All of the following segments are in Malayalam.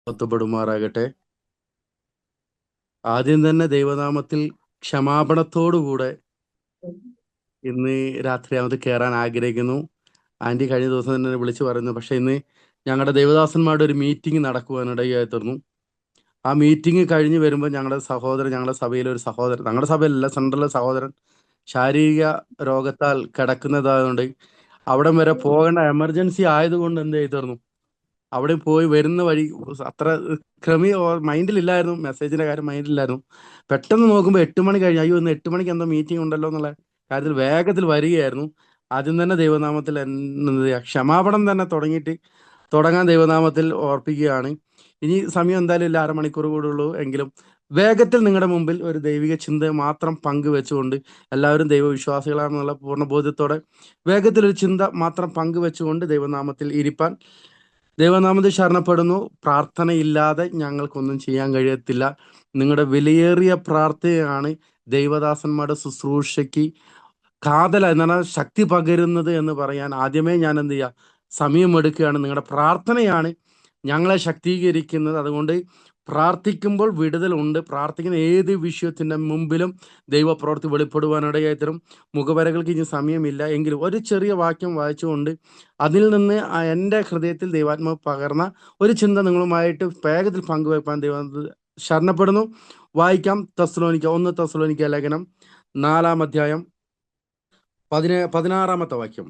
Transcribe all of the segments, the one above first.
ഒത്തുപെടുമാറാകട്ടെ. ആദ്യം തന്നെ ദൈവനാമത്തിൽ ക്ഷമാപണത്തോടുകൂടെ ഇന്ന് രാത്രിയാമത് കയറാൻ ആഗ്രഹിക്കുന്നു. ആൻറ്റി കഴിഞ്ഞ ദിവസം തന്നെ എന്നെ വിളിച്ചു പറയുന്നു. പക്ഷെ ഇന്ന് ഞങ്ങളുടെ ദേവദാസന്മാരുടെ ഒരു മീറ്റിംഗ് നടക്കുവാനിടയായി തീർന്നു. ആ മീറ്റിംഗ് കഴിഞ്ഞ് വരുമ്പോൾ ഞങ്ങളുടെ സഭയിലെ ഒരു സഹോദരൻ, ഞങ്ങളുടെ സഭയിലല്ല, സെൻട്രലിലെ സഹോദരൻ ശാരീരിക രോഗത്താൽ കിടക്കുന്നതായതുകൊണ്ട് അവിടം വരെ പോകേണ്ട എമർജൻസി ആയതുകൊണ്ട് എന്ത് ചെയ്തു തീർന്നു. അവിടെ പോയി വരുന്ന വഴി അത്ര മൈൻഡിലില്ലായിരുന്നു, മെസ്സേജിന്റെ കാര്യം മൈൻഡിലില്ലായിരുന്നു. പെട്ടെന്ന് നോക്കുമ്പോൾ 8 മണി കഴിഞ്ഞു. അയ്യോ, ഇന്ന് 8 മണിക്ക് എന്തോ മീറ്റിംഗ് ഉണ്ടല്ലോ എന്നുള്ള കാര്യത്തിൽ വേഗത്തിൽ വരികയായിരുന്നു. ആദ്യം തന്നെ ദൈവനാമത്തിൽ ക്ഷമാപണം തന്നെ തുടങ്ങാൻ ദൈവനാമത്തിൽ ഓർപ്പിക്കുകയാണ്. ഇനി സമയം എന്തായാലും ഇല്ല, 1/2 മണിക്കൂർ കൂടെ ഉള്ളൂ. എങ്കിലും വേഗത്തിൽ നിങ്ങളുടെ മുമ്പിൽ ഒരു ദൈവിക ചിന്ത മാത്രം പങ്കുവെച്ചുകൊണ്ട്, എല്ലാവരും ദൈവവിശ്വാസികളാണെന്നുള്ള പൂർണ്ണ ബോധ്യത്തോടെ വേഗത്തിൽ ഒരു ചിന്ത മാത്രം പങ്കുവെച്ചുകൊണ്ട് ദൈവനാമത്തിൽ ഇരിപ്പാൻ ദൈവനാമത്തിൽ ശരണപ്പെടുന്നു. പ്രാർത്ഥനയില്ലാതെ ഞങ്ങൾക്കൊന്നും ചെയ്യാൻ കഴിയത്തില്ല. നിങ്ങളുടെ വിലയേറിയ പ്രാർത്ഥനയാണ് ദൈവദാസന്മാരുടെ ശുശ്രൂഷയ്ക്ക് കാതല എന്നാൽ ശക്തി പകരുന്നത് എന്ന് പറയാൻ ആദ്യമേ ഞാൻ എന്ത് ചെയ്യുക, സമയമെടുക്കുകയാണ്. നിങ്ങളുടെ പ്രാർത്ഥനയാണ് ഞങ്ങളെ ശക്തീകരിക്കുന്നത്. അതുകൊണ്ട് പ്രാർത്ഥിക്കുമ്പോൾ വിടുതലുണ്ട്. പ്രാർത്ഥിക്കുന്ന ഏത് വിഷയത്തിൻ്റെ മുമ്പിലും ദൈവപ്രവൃത്തി വെളിപ്പെടുവാനിടയായി തരും. മുഖവരകൾക്ക് ഇനി സമയമില്ല, എങ്കിലും ഒരു ചെറിയ വാക്യം വായിച്ചുകൊണ്ട് അതിൽ നിന്ന് എൻ്റെ ഹൃദയത്തിൽ ദൈവാത്മാവ് പകർന്ന ഒരു ചിന്ത നിങ്ങളുമായിട്ട് വേഗത്തിൽ പങ്കുവയ്പ്പാൻ ദൈവം ശരണപ്പെടുന്നു. വായിക്കാം. 1 തെസ്സലോനിക്ക ലേഖനം 4-ാം അധ്യായം 16-ാമത്തെ വാക്യം.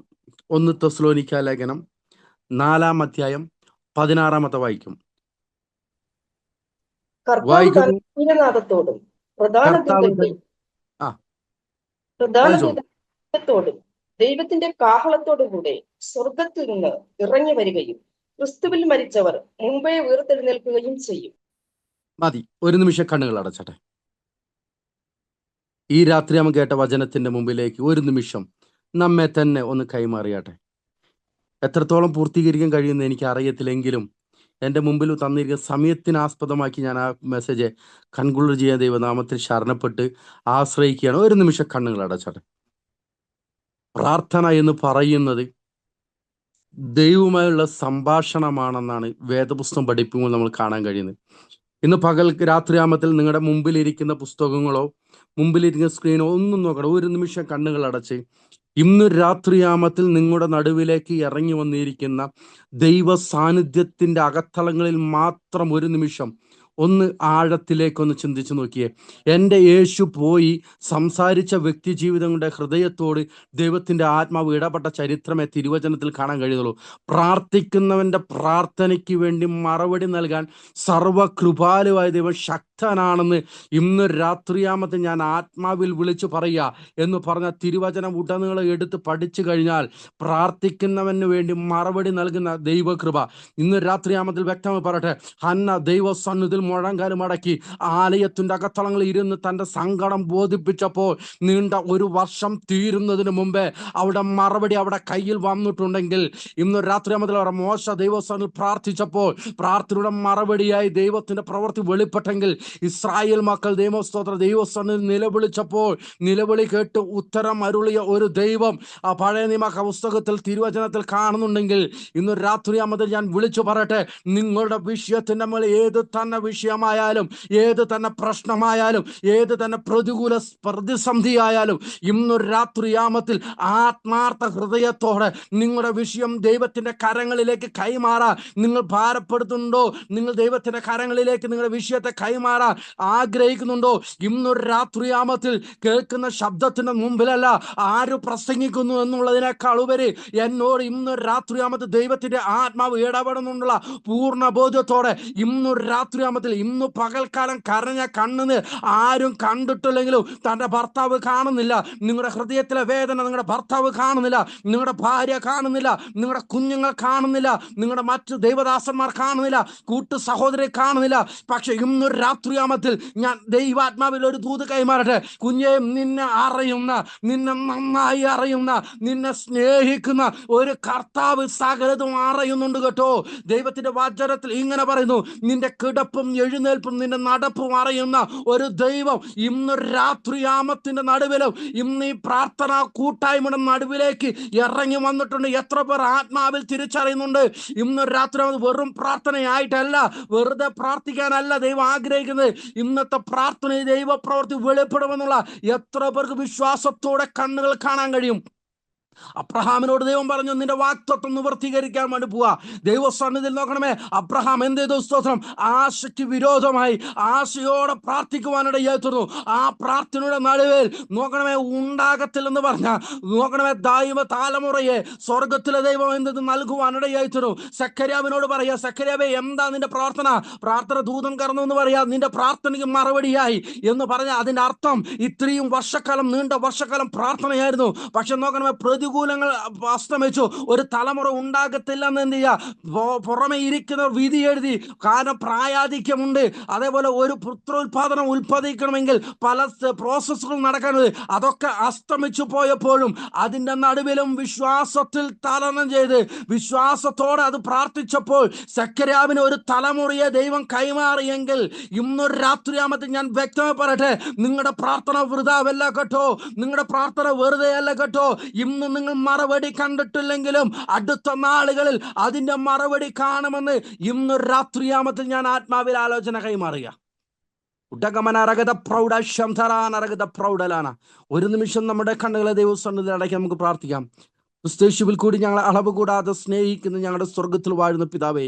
1 തെസ്സലോനിക്ക ലേഖനം 4-ാം അധ്യായം 16-ാമത്തെ വാക്യം വായിക്കുന്നു. ദൈവത്തിന്റെ കാഹളത്തോടും കൂടെ സ്വർഗത്തിൽ നിന്ന് ഇറങ്ങി വരികയും ക്രിസ്തുവിൽ മരിച്ചവർ മുമ്പേ ഉയർത്തെഴുന്നേൽക്കുകയും ചെയ്യും. മതി, ഒരു നിമിഷം കണ്ണുകൾ അടച്ചട്ടെ. ഈ രാത്രി നമ്മൾ കേട്ട വചനത്തിന്റെ മുമ്പിലേക്ക് ഒരു നിമിഷം നമ്മെ തന്നെ ഒന്ന് കൈമാറിയാട്ടെ. എത്രത്തോളം പൂർത്തീകരിക്കാൻ കഴിയുമെന്ന് എനിക്ക് അറിയത്തില്ലെങ്കിലും എൻ്റെ മുമ്പിൽ തന്നിരിക്കുന്ന സമയത്തിനാസ്പദമാക്കി ഞാൻ ആ മെസ്സേജ് കൺക്ലൂഡ് ചെയ്യാൻ ദൈവനാമത്തിൽ ശരണപ്പെട്ട് ആശ്രയിക്കുകയാണ്. ഒരു നിമിഷം കണ്ണുകൾ അടച്ചട്ടെ. പ്രാർത്ഥന എന്ന് പറയുന്നത് ദൈവവുമായുള്ള സംഭാഷണമാണെന്നാണ് വേദപുസ്തകം പഠിപ്പിക്കുമ്പോൾ നമ്മൾ കാണാൻ കഴിയുന്നത്. ഇന്ന് രാത്രിയാമത്തിൽ നിങ്ങളുടെ മുമ്പിലിരിക്കുന്ന പുസ്തകങ്ങളോ മുമ്പിലിരിക്കുന്ന സ്ക്രീനോ ഒന്നും നോക്കണം. ഒരു നിമിഷം കണ്ണുകൾ അടച്ച് ഇന്ന് രാത്രിയാമത്തിൽ നിങ്ങളുടെ നടുവിലേക്ക് ഇറങ്ങി വന്നിരിക്കുന്ന ദൈവ സാന്നിധ്യത്തിന്റെ അകത്തളങ്ങളിൽ മാത്രം ഒരു നിമിഷം ഒന്ന് ആഴത്തിലേക്കൊന്ന് ചിന്തിച്ചു നോക്കിയേ. എൻ്റെ യേശു പോയി സംസാരിച്ച വ്യക്തി ജീവിതങ്ങളുടെ ഹൃദയത്തോട് ദൈവത്തിൻ്റെ ആത്മാവ് ഇടപെട്ട ചരിത്രമേ തിരുവചനത്തിൽ കാണാൻ കഴിയുള്ളൂ. പ്രാർത്ഥിക്കുന്നവൻ്റെ പ്രാർത്ഥനയ്ക്ക് വേണ്ടി മറുപടി നൽകാൻ സർവകൃപാലുവായ ദൈവം ശക്തനാണെന്ന് ഇന്ന് രാത്രിയാമത്തെ ഞാൻ ആത്മാവിൽ വിളിച്ചു പറയുക എന്ന് പറഞ്ഞ തിരുവചനം ഉടനീളം എടുത്ത് പഠിച്ചു കഴിഞ്ഞാൽ പ്രാർത്ഥിക്കുന്നവന് വേണ്ടി മറുപടി നൽകുന്ന ദൈവകൃപ ഇന്ന് രാത്രിയാമത്തിൽ വ്യക്തമായി പറയട്ടെ. ഹന്ന ദൈവസന്നിധിയിൽ മുഴങ്കാലും മടക്കി ആലയത്തിന്റെ അകത്തളങ്ങളിൽ ഇരുന്ന് തൻ്റെ സങ്കടം ബോധിപ്പിച്ചപ്പോൾ നീണ്ട 1 വർഷം തീരുന്നതിന് മുമ്പേ അവിടെ മറുപടി അവിടെ കയ്യിൽ വന്നിട്ടുണ്ടെങ്കിൽ ഇന്ന് രാത്രിയാമത്തിൽ അവർ മോശ ദൈവസന്നിധിയിൽ പ്രാർത്ഥിച്ചപ്പോൾ പ്രാർത്ഥനയുടെ മറുപടിയായി ദൈവത്തിന്റെ പ്രവൃത്തി വെളിപ്പെട്ടെങ്കിൽ ഇസ്രായേൽ മക്കൾ ദൈവസന്നിധിയിൽ നിലവിളിച്ചപ്പോൾ നിലവിളി കേട്ട് ഉത്തരം അരുളിയ ഒരു ദൈവം ആ പഴയ നിയമ പുസ്തകത്തിൽ തിരുവചനത്തിൽ കാണുന്നുണ്ടെങ്കിൽ ഇന്ന് രാത്രിയാമത്തിൽ ഞാൻ വിളിച്ചു പറയട്ടെ, നിങ്ങളുടെ വിഷയത്തിന്റെ മേലെ ഏത് തന്നെ വിഷയമായാലും, ഏത് തന്നെ പ്രശ്നമായാലും, ഏത് തന്നെ പ്രതികൂല പ്രതിസന്ധിയായാലും ഇന്ന് രാത്രിയാമത്തിൽ ആത്മാർത്ഥ ഹൃദയത്തോടെ നിങ്ങളുടെ വിഷയം ദൈവത്തിന്റെ കരങ്ങളിലേക്ക് കൈമാറാൻ നിങ്ങൾ ഭാരപ്പെടുന്നുണ്ടോ? നിങ്ങൾ ദൈവത്തിന്റെ കരങ്ങളിലേക്ക് നിങ്ങളുടെ വിഷയത്തെ കൈമാറാൻ ആഗ്രഹിക്കുന്നുണ്ടോ? ഇന്നൊരു രാത്രിയാമത്തിൽ കേൾക്കുന്ന ശബ്ദത്തിന്റെ മുമ്പിലല്ല ആര് പ്രസംഗിക്കുന്നു എന്നുള്ളതിനേക്കാൾ ഉപരി എന്നോട് ഇന്നൊരു രാത്രിയാമത്തിൽ ദൈവത്തിന്റെ ആത്മാവ് ഇടപെടുന്നുള്ള പൂർണ്ണ ബോധ്യത്തോടെ ഇന്നൊരു രാത്രിയാമത്തിൽ ഇന്ന് പകൽക്കാലം കരഞ്ഞ കണ്ണിന് ആരും കണ്ടിട്ടില്ലെങ്കിലും തൻ്റെ ഭർത്താവ് കാണുന്നില്ല. നിങ്ങളുടെ ഹൃദയത്തിലെ വേദന നിങ്ങളുടെ ഭർത്താവ് കാണുന്നില്ല, നിങ്ങളുടെ ഭാര്യ കാണുന്നില്ല, നിങ്ങളുടെ കുഞ്ഞുങ്ങൾ കാണുന്നില്ല, നിങ്ങളുടെ മറ്റു ദൈവദാസന്മാർ കാണുന്നില്ല, കൂട്ടു സഹോദരി കാണുന്നില്ല. പക്ഷെ ഇന്നൊരു രാത്രിയാമത്തിൽ ഞാൻ ദൈവാത്മാവിൽ ഒരു ദൂത് കൈമാറട്ടെ. കുഞ്ഞെ, നിന്നെ അറിയുന്ന, നിന്നെ നന്നായി അറിയുന്ന, നിന്നെ സ്നേഹിക്കുന്ന ഒരു കർത്താവ് സകലതും അറിയുന്നുണ്ട് കേട്ടോ. ദൈവത്തിന്റെ വചനത്തിൽ ഇങ്ങനെ പറയുന്നു, നിന്റെ കിടപ്പും എഴുന്നേൽപ്പും നിന്റെ നടപ്പും അറിയുന്ന ഒരു ദൈവം ഇന്ന് രാത്രിയാമത്തിന്റെ നടുവിലും ഇന്ന് ഈ പ്രാർത്ഥനാ കൂട്ടായ്മയുടെ നടുവിലേക്ക് ഇറങ്ങി വന്നിട്ടുണ്ട്. എത്ര പേർ ആത്മാവിൽ തിരിച്ചറിയുന്നുണ്ട്? ഇന്ന് രാത്രി വെറും പ്രാർത്ഥനയായിട്ടല്ല, വെറുതെ പ്രാർത്ഥിക്കാനല്ല ദൈവം ആഗ്രഹിക്കുന്നത്. ഇന്നത്തെ പ്രാർത്ഥന ദൈവ പ്രവൃത്തി വെളിപ്പെടുമെന്നുള്ള എത്ര പേർക്ക് വിശ്വാസത്തോടെ കണ്ണുകൾ കാണാൻ കഴിയും? അബ്രഹാമിനോട് ദൈവം പറഞ്ഞു, നിന്റെ വാഗ്ദത്തം നിവർത്തീകരിക്കാൻ വേണ്ടി പോവാ. ദൈവസന്നിധിയിൽ നോക്കണമേ, അബ്രഹാം എന്ത് ചെയ്തു? സ്തോത്രം, ആശയ്ക്ക് വിരോധമായി ആശയോടെ പ്രാർത്ഥിക്കുവാനിടയായി തീർന്നു. ആ പ്രാർത്ഥനയുടെ നടുവിൽ നോക്കണമേ, ഉണ്ടാകത്തില്ലെന്ന് പറഞ്ഞ നോക്കണമേ ദൈവ തലമുറയെ സ്വർഗത്തിലെ ദൈവം എന്ത് നൽകുവാനിടയായി തീർന്നു. സക്കര്യാവിനോട് പറയാ, സക്കര്യാവേ എന്താ നിന്റെ പ്രാർത്ഥന? പ്രാർത്ഥന ദൂതൻ കടന്നു എന്ന് പറയാ, നിന്റെ പ്രാർത്ഥനയ്ക്ക് മറുപടിയായി എന്ന് പറഞ്ഞ അതിന്റെ അർത്ഥം ഇത്രയും വർഷക്കാലം, നീണ്ട വർഷക്കാലം പ്രാർത്ഥനയായിരുന്നു. പക്ഷെ നോക്കണമേ, പ്രതികൂലങ്ങൾ അസ്തമിച്ചു, ഒരു തലമുറ ഉണ്ടാകത്തില്ലെന്ന് എന്ത് ചെയ്യുക, പുറമെ ഇരിക്കുന്നവർ വിധി എഴുതി. കാരണം പ്രായാധിക്യമുണ്ട്. അതേപോലെ ഒരു പുത്രോത്പാദനം ഉൽപ്പാദിക്കണമെങ്കിൽ പല പ്രോസസ്സുകൾ നടക്കുന്നത്, അതൊക്കെ അസ്തമിച്ചു പോയപ്പോഴും അതിൻ്റെ നടുവിലും വിശ്വാസത്തിൽ തരണം ചെയ്ത് വിശ്വാസത്തോടെ അത് പ്രാർത്ഥിച്ചപ്പോൾ സക്കര്യാവിന് ഒരു തലമുറയെ ദൈവം കൈമാറിയെങ്കിൽ ഇന്നൊരു രാത്രിയാമത്തിൽ ഞാൻ വ്യക്തമായി പറയട്ടെ, നിങ്ങളുടെ പ്രാർത്ഥന വൃഥാവല്ല കേട്ടോ, നിങ്ങളുടെ പ്രാർത്ഥന വെറുതെ അല്ല കേട്ടോ. ഇന്ന് നിങ്ങൾ മറുപടി കണ്ടിട്ടില്ലെങ്കിലും അടുത്ത നാളുകളിൽ അതിന്റെ മറുപടി കാണുമെന്ന് ഇന്ന് രാത്രിയാമത്തിൽ ഞാൻ ആത്മാവിൽ ആലോചന കൈമാറുക. ഒരു നിമിഷം നമ്മുടെ കണ്ണുകളെ ദൈവസന്നിധിയിൽ അടയ്ക്കാൻ നമുക്ക് പ്രാർത്ഥിക്കാം. ക്രിസ്തേശുവിൽ കൂടി ഞങ്ങളെ അളവ് കൂടാതെ സ്നേഹിക്കുന്ന ഞങ്ങളുടെ സ്വർഗത്തിൽ വാഴുന്ന പിതാവേ,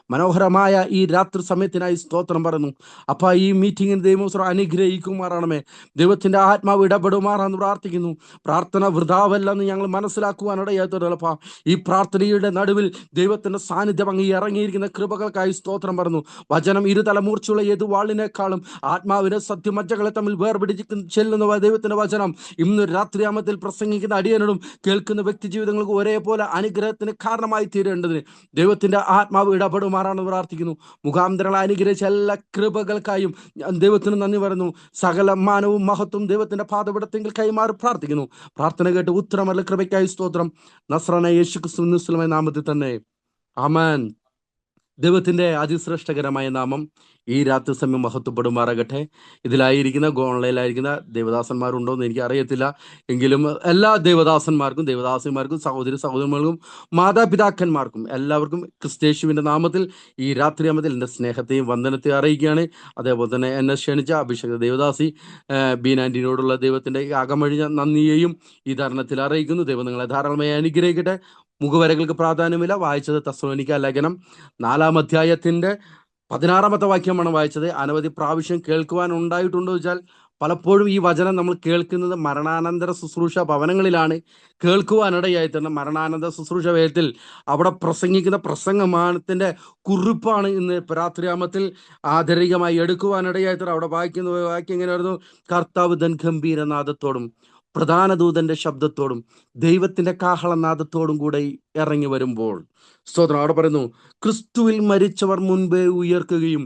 മനോഹരമായ ഈ രാത്രി സമയത്തിനായി സ്തോത്രം പറയുന്നു. അപ്പ ഈ മീറ്റിംഗിന് ദൈവം അനുഗ്രഹിക്കുമാറാണമേ. ദൈവത്തിന്റെ ആത്മാവ് ഇടപെടുമാറാന്ന് പ്രാർത്ഥിക്കുന്നു. പ്രാർത്ഥന വൃഥാവല്ലെന്ന് ഞങ്ങൾ മനസ്സിലാക്കുവാനിടയാത്തപ്പ ഈ പ്രാർത്ഥനയുടെ നടുവിൽ ദൈവത്തിന്റെ സാന്നിധ്യം അങ്ങ് ഇറങ്ങിയിരിക്കുന്ന കൃപകൾക്കായി സ്തോത്രം പറഞ്ഞു. വചനം ഇരുതലമൂർച്ചയുള്ള ഏത് വാളിനേക്കാളും ആത്മാവിനെ സത്യമജ്ജകളെ തമ്മിൽ വേർപിടിച്ച് ചെല്ലുന്ന ദൈവത്തിന്റെ വചനം ഇന്ന് രാത്രിയാമത്തിൽ പ്രസംഗിക്കുന്ന അടിയനോടും കേൾക്കുന്ന വ്യക്തി ജീവിതങ്ങൾക്ക് ഒരേപോലെ അനുഗ്രഹത്തിന് കാരണമായി തീരേണ്ടതിന് ദൈവത്തിന്റെ ആത്മാവ് ഇടപെടുമാറാണെന്ന് പ്രാർത്ഥിക്കുന്നു. മുഖാന്തരങ്ങളെ അനുഗ്രഹിച്ച എല്ലാ കൃപകൾക്കായും ദൈവത്തിന് നന്ദി പറയുന്നു. സകല മാനവും മഹത്വം ദൈവത്തിന്റെ പാദപീഠത്തിൽ കൈമാറി പ്രാർത്ഥിക്കുന്നു. പ്രാർത്ഥന കേട്ട് ഉത്തരമല്ല കൃപയ്ക്കായി സ്തോത്രം. നസ്രായ യേശുക്രിസ്തുവിന്റെ നാമത്തിൽ തന്നെ, ആമേൻ. ദൈവത്തിന്റെ അതിശ്രേഷ്ഠകരമായ നാമം ഈ രാത്രി സമയം മഹത്വപ്പെടുമാറാകട്ടെ. ഇതിലായിരിക്കുന്ന ഓൺലൈനിലായിരിക്കുന്ന ദേവദാസന്മാരുണ്ടോ എന്ന് എനിക്ക് അറിയത്തില്ല. എങ്കിലും എല്ലാ ദേവദാസന്മാർക്കും, ദേവദാസന്മാർക്കും, സഹോദരി സഹോദരന്മാർക്കും, മാതാപിതാക്കന്മാർക്കും എല്ലാവർക്കും ക്രിസ്തേശുവിന്റെ നാമത്തിൽ ഈ രാത്രിയാമത്തിൽ എൻ്റെ സ്നേഹത്തെയും വന്ദനത്തെയും അറിയിക്കുകയാണ്. അതേപോലെ തന്നെ എന്നെ ക്ഷണിച്ച അഭിഷേക ദേവദാസി ബീനാൻറ്റിനോടുള്ള ദൈവത്തിന്റെ അകമഴിഞ്ഞ നന്ദിയെയും ഈ തരണത്തിൽ അറിയിക്കുന്നു. ദൈവം നിങ്ങളെ ധാരാളമായി അനുഗ്രഹിക്കട്ടെ. മുഖവരകൾക്ക് പ്രാധാന്യമില്ല. വായിച്ചത് തെസ്സലോനിക്ക ലേഖനം 4-ാം അധ്യായത്തിന്റെ 16-ാമത്തെ വാക്യമാണ് വായിച്ചത്. അനവധി പ്രാവശ്യം കേൾക്കുവാൻ ഉണ്ടായിട്ടുണ്ടോ വെച്ചാൽ, പലപ്പോഴും ഈ വചനം നമ്മൾ കേൾക്കുന്നത് മരണാനന്തര ശുശ്രൂഷ ഭവനങ്ങളിലാണ് കേൾക്കുവാനിടയായി തന്നെ. മരണാനന്തര ശുശ്രൂഷ വേദത്തിൽ അവിടെ പ്രസംഗിക്കുന്ന പ്രസംഗമാനത്തിന്റെ കുറിപ്പാണ് ഇന്ന് രാത്രിയാമത്തിൽ ആധരികമായി എടുക്കുവാനിടയായി തന്നെ. അവിടെ വായിക്കുന്ന വാക്യം എങ്ങനെയായിരുന്നു? കർത്താവ് തൻ ഗംഭീരനാദത്തോടും പ്രധാന ദൂതന്റെ ശബ്ദത്തോടും ദൈവത്തിന്റെ കാഹളനാദത്തോടും കൂടെ ഇറങ്ങി വരുമ്പോൾ, സ്തോത്രം, അവിടെ പറയുന്നു, ക്രിസ്തുവിൽ മരിച്ചവർ മുൻപേ ഉയർക്കുകയും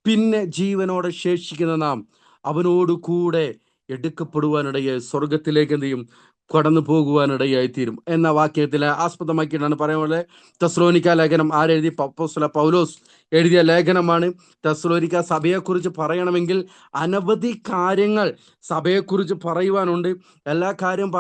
പിന്നെ ജീവനോടെ ശേഷിക്കുന്ന നാം അവനോട് കൂടെ എടുക്കപ്പെടുവാനിടയായി സ്വർഗത്തിലേക്ക് എന്ത് ചെയ്യും? കടന്നു പോകുവാനിടയായി തീരും എന്ന വാക്യത്തിലെ ആസ്പദമാക്കിയിട്ടാണ് പറയുന്നത്. തെസ്സലോനിക്ക ലേഖനം ആരെഴുതി? അപ്പോസ്തലൻ പൗലോസ് എഴുതിയ ലേഖനമാണ്. തെസ്സലോനിക്ക സഭയെക്കുറിച്ച് പറയണമെങ്കിൽ അനവധി കാര്യങ്ങൾ സഭയെക്കുറിച്ച് പറയുവാനുണ്ട്. എല്ലാ കാര്യം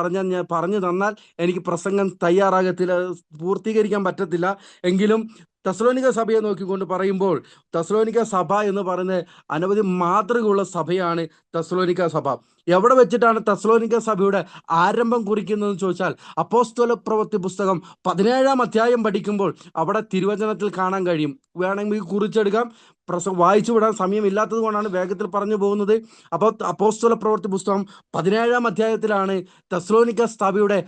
പറഞ്ഞു തന്നാൽ എനിക്ക് പ്രസംഗം തയ്യാറാകത്തില്ല, പൂർത്തീകരിക്കാൻ പറ്റത്തില്ല. എങ്കിലും തെസ്സലോനിക്ക സഭയെ നോക്കിക്കൊണ്ട് പറയുമ്പോൾ, തെസ്സലോനിക്ക സഭ എന്ന് പറയുന്നത് അനവധി മാതൃകയുള്ള സഭയാണ് തെസ്സലോനിക്ക സഭ. എവിടെ വെച്ചിട്ടാണ് തെസ്സലോനിക്ക സഭയുടെ ആരംഭം കുറിക്കുന്നതെന്ന് ചോദിച്ചാൽ, അപ്പോസ്തല പ്രവൃത്തി പുസ്തകം 17-ാം അധ്യായം പഠിക്കുമ്പോൾ അവിടെ തിരുവചനത്തിൽ കാണാൻ കഴിയും. വേണമെങ്കിൽ കുറിച്ചെടുക്കാം, വായിച്ചു വിടാൻ സമയമില്ലാത്തത് കൊണ്ടാണ് വേഗത്തിൽ പറഞ്ഞു പോകുന്നത്. അപ്പോൾ അപ്പോസ്തല പ്രവൃത്തി പുസ്തകം 17-ാം അധ്യായത്തിലാണ് തെസ്സലോനിക്ക സഭയുടെ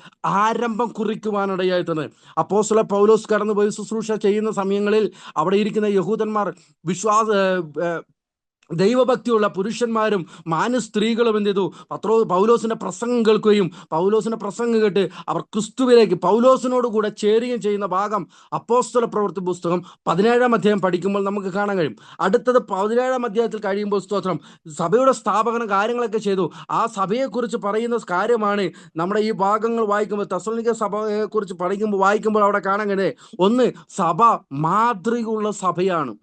ആരംഭം കുറിക്കുവാനിടയായിട്ടുണ്ട്. അപ്പോസ്തലൻ പൗലോസ് കടന്നുപോയി ശുശ്രൂഷ ചെയ്യുന്ന സമയങ്ങളിൽ അവിടെ ഇരിക്കുന്ന യഹൂദന്മാർ ദൈവഭക്തിയുള്ള പുരുഷന്മാരും മാന്യ സ്ത്രീകളും എന്ത് ചെയ്തു? പൗലോസിന്റെ പ്രസംഗം കേൾക്കുകയും പൗലോസിന്റെ പ്രസംഗം കേട്ട് അവർ ക്രിസ്തുവിലേക്ക് പൗലോസിനോട് കൂടെ ചേരുകയും ചെയ്യുന്ന ഭാഗം അപ്പോസ്തല പ്രവൃത്തി പുസ്തകം 17-ാം അധ്യായം പഠിക്കുമ്പോൾ നമുക്ക് കാണാൻ കഴിയും. അടുത്തത് 17-ാം അധ്യായത്തിൽ കഴിയുമ്പോൾ, സ്തോത്രം, സഭയുടെ സ്ഥാപകന കാര്യങ്ങളൊക്കെ ചെയ്തു. ആ സഭയെക്കുറിച്ച് പറയുന്ന കാര്യമാണ് നമ്മുടെ ഈ ഭാഗങ്ങൾ വായിക്കുമ്പോൾ, തെസ്സലോനിക്ക സഭയെക്കുറിച്ച് വായിക്കുമ്പോൾ അവിടെ കാണാൻ കഴിയുന്നത്, ഒന്ന്, സഭ മാതൃകയുള്ള സഭയാണ്.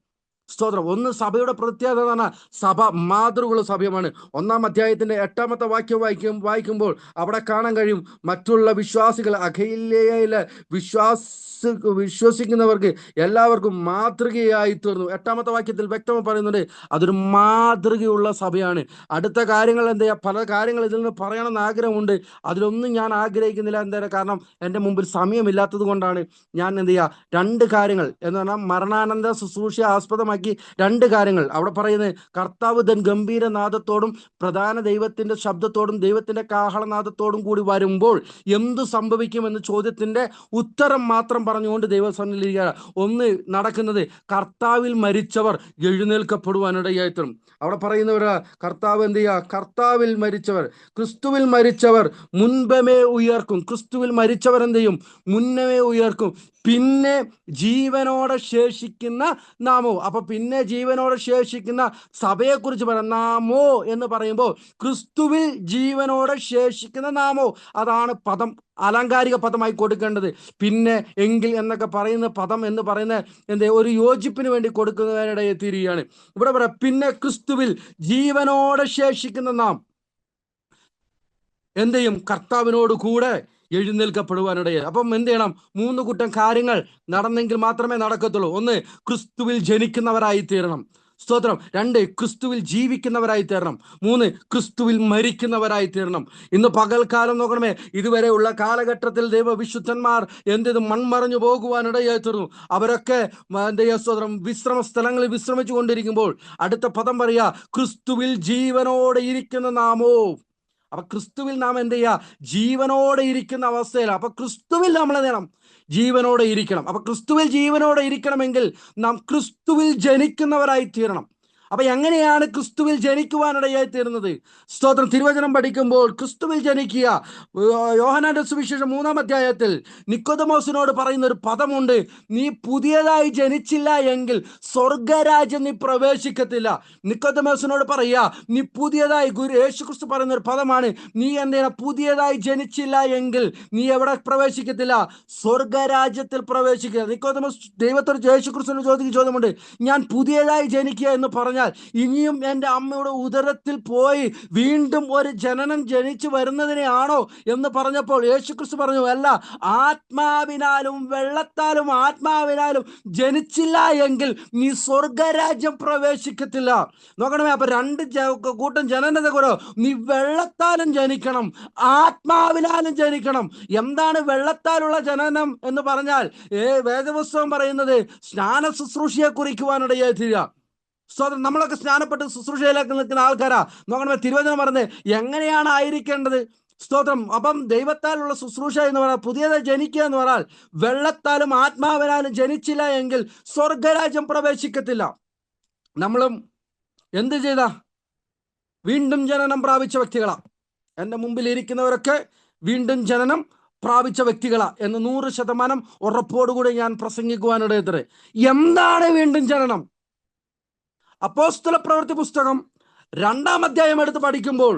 സ്തോത്രം. ഒന്ന്, സഭയുടെ പ്രത്യേകത എന്ന് പറഞ്ഞാൽ സഭ മാതൃകുള്ള സഭയുമാണ്. 1-ാം അധ്യായത്തിന്റെ 8-ാമത്തെ വാക്യം വായിക്കുമ്പോൾ അവിടെ കാണാൻ കഴിയും, മറ്റുള്ള വിശ്വാസികൾ, അഖിലയിലെ വിശ്വസിക്കുന്നവർക്ക് എല്ലാവർക്കും മാതൃകയായി തീർന്നു. 8-ാമത്തെ വാക്യത്തിൽ വ്യക്തമായി പറയുന്നുണ്ട്, അതൊരു മാതൃകയുള്ള സഭയാണ്. അടുത്ത കാര്യങ്ങൾ എന്ത് ചെയ്യുക, പല കാര്യങ്ങൾ ഇതിൽ നിന്ന് പറയണമെന്ന് ആഗ്രഹമുണ്ട്. അതിലൊന്നും ഞാൻ ആഗ്രഹിക്കുന്നില്ല. എന്താ കാരണം, എൻ്റെ മുമ്പിൽ സമയമില്ലാത്തത് കൊണ്ടാണ് ഞാൻ എന്ത് ചെയ്യുക, 2 കാര്യങ്ങൾ എന്ന് പറഞ്ഞാൽ മരണാനന്തര ശുശ്രൂഷ ആസ്പദമാക്കി 2 കാര്യങ്ങൾ അവിടെ പറയുന്നത്, കർത്താവ് തൻ ഗംഭീരനാദത്തോടും പ്രധാന ദൈവത്തിന്റെ ശബ്ദത്തോടും ദൈവത്തിന്റെ കാഹളനാദത്തോടും കൂടി വരുമ്പോൾ എന്തു സംഭവിക്കുമെന്ന ചോദ്യത്തിന്റെ ഉത്തരം മാത്രം പറഞ്ഞുകൊണ്ട് ദൈവസന്നിധിയിലിരിക്കുക. ഒന്ന് നടക്കുന്നത്, കർത്താവിൽ മരിച്ചവർ എഴുന്നേൽക്കപ്പെടുവാനിടയായിത്തീരും. അവിടെ പറയുന്നവരാ, കർത്താവ് എന്ത് ചെയ്യുക, കർത്താവിൽ മരിച്ചവർ, ക്രിസ്തുവിൽ മരിച്ചവർ മുൻപമേ ഉയർക്കും. ക്രിസ്തുവിൽ മരിച്ചവർ എന്ത് ചെയ്യും, മുന്നമേ ഉയർക്കും. പിന്നെ ജീവനോടെ ശേഷിക്കുന്ന നാമോ. അപ്പൊ പിന്നെ ജീവനോടെ ശേഷിക്കുന്ന സഭയെക്കുറിച്ച് പറയാം. നാമോ എന്ന് പറയുമ്പോൾ ക്രിസ്തുവിൽ ജീവനോടെ ശേഷിക്കുന്ന നാമോ, അതാണ് പദം, അലങ്കാരിക പദമായി കൊടുക്കേണ്ടത്. പിന്നെ, എങ്കിൽ എന്നൊക്കെ പറയുന്ന പദം എന്ന് പറയുന്ന എന്താ, ഒരു യോജിപ്പിന് വേണ്ടി കൊടുക്കുന്നതിനിടയിൽ എത്തിയിരിക്കുകയാണ്. ഇവിടെ പറയാം, പിന്നെ ക്രിസ്തുവിൽ ജീവനോടെ ശേഷിക്കുന്ന നാം എന്ത് ചെയ്യും, കർത്താവിനോട് കൂടെ എഴുന്നേൽക്കപ്പെടുവാനിടയിൽ. അപ്പം എന്ത് ചെയ്യണം, 3 കൂട്ടം കാര്യങ്ങൾ നടന്നെങ്കിൽ മാത്രമേ നടക്കത്തുള്ളൂ. 1, ക്രിസ്തുവിൽ ജനിക്കുന്നവരായി തീരണം. സ്തോത്രം. 2, ക്രിസ്തുവിൽ ജീവിക്കുന്നവരായി തീരണം. 3, ക്രിസ്തുവിൽ മരിക്കുന്നവരായി തീരണം. ഇന്ന് പകൽക്കാലം നോക്കണമേ, ഇതുവരെ ഉള്ള കാലഘട്ടത്തിൽ ദൈവവിശുദ്ധന്മാർ എന്ത് മൺമറഞ്ഞു പോകുവാനിടയായി തീർന്നു. അവരൊക്കെ സ്തോത്രം വിശ്രമ സ്ഥലങ്ങളിൽ വിശ്രമിച്ചു കൊണ്ടിരിക്കുമ്പോൾ അടുത്ത പദം പറയാ, ക്രിസ്തുവിൽ ജീവനോടെ ഇരിക്കുന്ന നാമോ. അപ്പൊ ക്രിസ്തുവിൽ നാം എന്ത് ചെയ്യുക, ജീവനോടെ ഇരിക്കുന്ന അവസ്ഥയിൽ. അപ്പൊ ക്രിസ്തുവിൽ നമ്മൾ എന്ത് ചെയ്യണം, ജീവനോടെ ഇരിക്കണം. അപ്പൊ ക്രിസ്തുവിൽ ജീവനോടെ ഇരിക്കണമെങ്കിൽ നാം ക്രിസ്തുവിൽ ജനിക്കുന്നവരായി തീരണം. അപ്പൊ എങ്ങനെയാണ് ക്രിസ്തുവിൽ ജനിക്കുവാനിടയായി തീരുന്നത്? സ്തോത്രം. തിരുവചനം പഠിക്കുമ്പോൾ ക്രിസ്തുവിൽ ജനിക്കുക. യോഹന്നാന്റെ സുവിശേഷം 3-ാം അധ്യായത്തിൽ നിക്കോദെമോസിനോട് പറയുന്ന ഒരു പദമുണ്ട്, നീ പുതിയതായി ജനിച്ചില്ല എങ്കിൽ സ്വർഗരാജ്യം നീ പ്രവേശിക്കത്തില്ല. നിക്കോദെമോസിനോട് പറയുക, നീ പുതിയതായി, യേശുക്രിസ്തു പറയുന്ന ഒരു പദമാണ്, നീ എന്തിനാ പുതിയതായി ജനിച്ചില്ല എങ്കിൽ നീ എവിടെ പ്രവേശിക്കത്തില്ല, സ്വർഗരാജ്യത്തിൽ പ്രവേശിക്കുക. നിക്കോദെമോസ് ദൈവത്തോട് യേശുക്രിസ്തുവിന് ചോദിക്കുന്ന ചോദ്യമുണ്ട്, ഞാൻ പുതിയതായി ജനിക്കുക എന്ന് പറഞ്ഞാൽ ഇനിയും എൻ്റെ അമ്മയുടെ ഉദരത്തിൽ പോയി വീണ്ടും ഒരു ജനനം ജനിച്ചു വരുന്നതിനെയാണോ എന്ന് പറഞ്ഞപ്പോൾ യേശുക്രിസ്തു പറഞ്ഞു, അല്ല, ആത്മാവിനാലും വെള്ളത്താലും ആത്മാവിനാലും ജനിച്ചില്ല എങ്കിൽ നീ സ്വർഗരാജ്യം പ്രവേശിക്കത്തില്ല. നോക്കണമേ, അപ്പൊ 2 കൂട്ടം ജനനത്തെ കൂടെ, നീ വെള്ളത്താലും ജനിക്കണം, ആത്മാവിനാലും ജനിക്കണം. എന്താണ് വെള്ളത്താലുള്ള ജനനം എന്ന് പറഞ്ഞാൽ, വേദപുസ്തകം പറയുന്നത് സ്നാന ശുശ്രൂഷയെ കുറിക്കുവാനിടയായി തീരുക. സ്തോത്രം. നമ്മളൊക്കെ സ്നാനപ്പെട്ട് ശുശ്രൂഷയിലേക്ക് നിൽക്കുന്ന ആൾക്കാരാ. നോക്കണമേ, തിരുവചനം പറഞ്ഞത് എങ്ങനെയാണ് ആയിരിക്കേണ്ടത്. സ്തോത്രം. അപ്പം ദൈവത്താലുള്ള ശുശ്രൂഷ എന്ന് പറഞ്ഞാൽ, പുതിയതായി ജനിക്കുക എന്ന് പറഞ്ഞാൽ, വെള്ളത്താലും ആത്മാവിനാലും ജനിച്ചില്ല എങ്കിൽ സ്വർഗരാജ്യം പ്രവേശിക്കത്തില്ല. നമ്മളും എന്ത് ചെയ്ത, വീണ്ടും ജനനം പ്രാപിച്ച വ്യക്തികളാ. എൻ്റെ മുമ്പിൽ ഇരിക്കുന്നവരൊക്കെ വീണ്ടും ജനനം പ്രാപിച്ച വ്യക്തികളാ എന്ന് 100% ഉറപ്പോടുകൂടി ഞാൻ പ്രസംഗിക്കുവാനിടയത്തേ. എന്താണ് വീണ്ടും ജനനം? അപ്പോസ്തല പ്രവൃത്തി പുസ്തകം 2-ാം അധ്യായം എടുത്ത് പഠിക്കുമ്പോൾ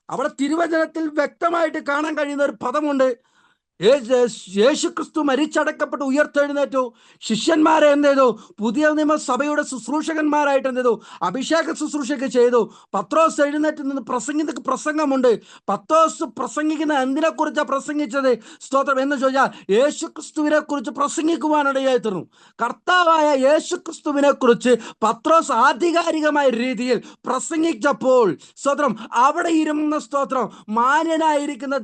അവിടെ തിരുവചനത്തിൽ വ്യക്തമായിട്ട് കാണാൻ കഴിയുന്ന ഒരു പദമുണ്ട്. യേശുക്രിസ്തു മരിച്ചടക്കപ്പെട്ട് ഉയർത്തെഴുന്നേറ്റു. ശിഷ്യന്മാരെ എന്ത് ചെയ്തു, പുതിയ നിയമസഭയുടെ ശുശ്രൂഷകന്മാരായിട്ട് എന്ത് ചെയ്തു, അഭിഷേക ശുശ്രൂഷയൊക്കെ ചെയ്തു. പത്രോസ് എഴുന്നേറ്റ് നിന്ന് പ്രസംഗിക്കുന്ന പ്രസംഗമുണ്ട്. പത്രോസ് പ്രസംഗിക്കുന്ന എന്തിനെ കുറിച്ചാണ് പ്രസംഗിച്ചത്? സ്തോത്രം. എന്ന് ചോദിച്ചാൽ യേശുക്രിസ്തുവിനെ കുറിച്ച് പ്രസംഗിക്കുവാനിടയായി തീർന്നു. കർത്താവായ യേശുക്രിസ്തുവിനെ കുറിച്ച് പത്രോസ് ആധികാരികമായ രീതിയിൽ പ്രസംഗിച്ചപ്പോൾ സ്തോത്രം, അവിടെ ഇരുന്ന സ്തോത്രം മാന്യനായിരിക്കുന്ന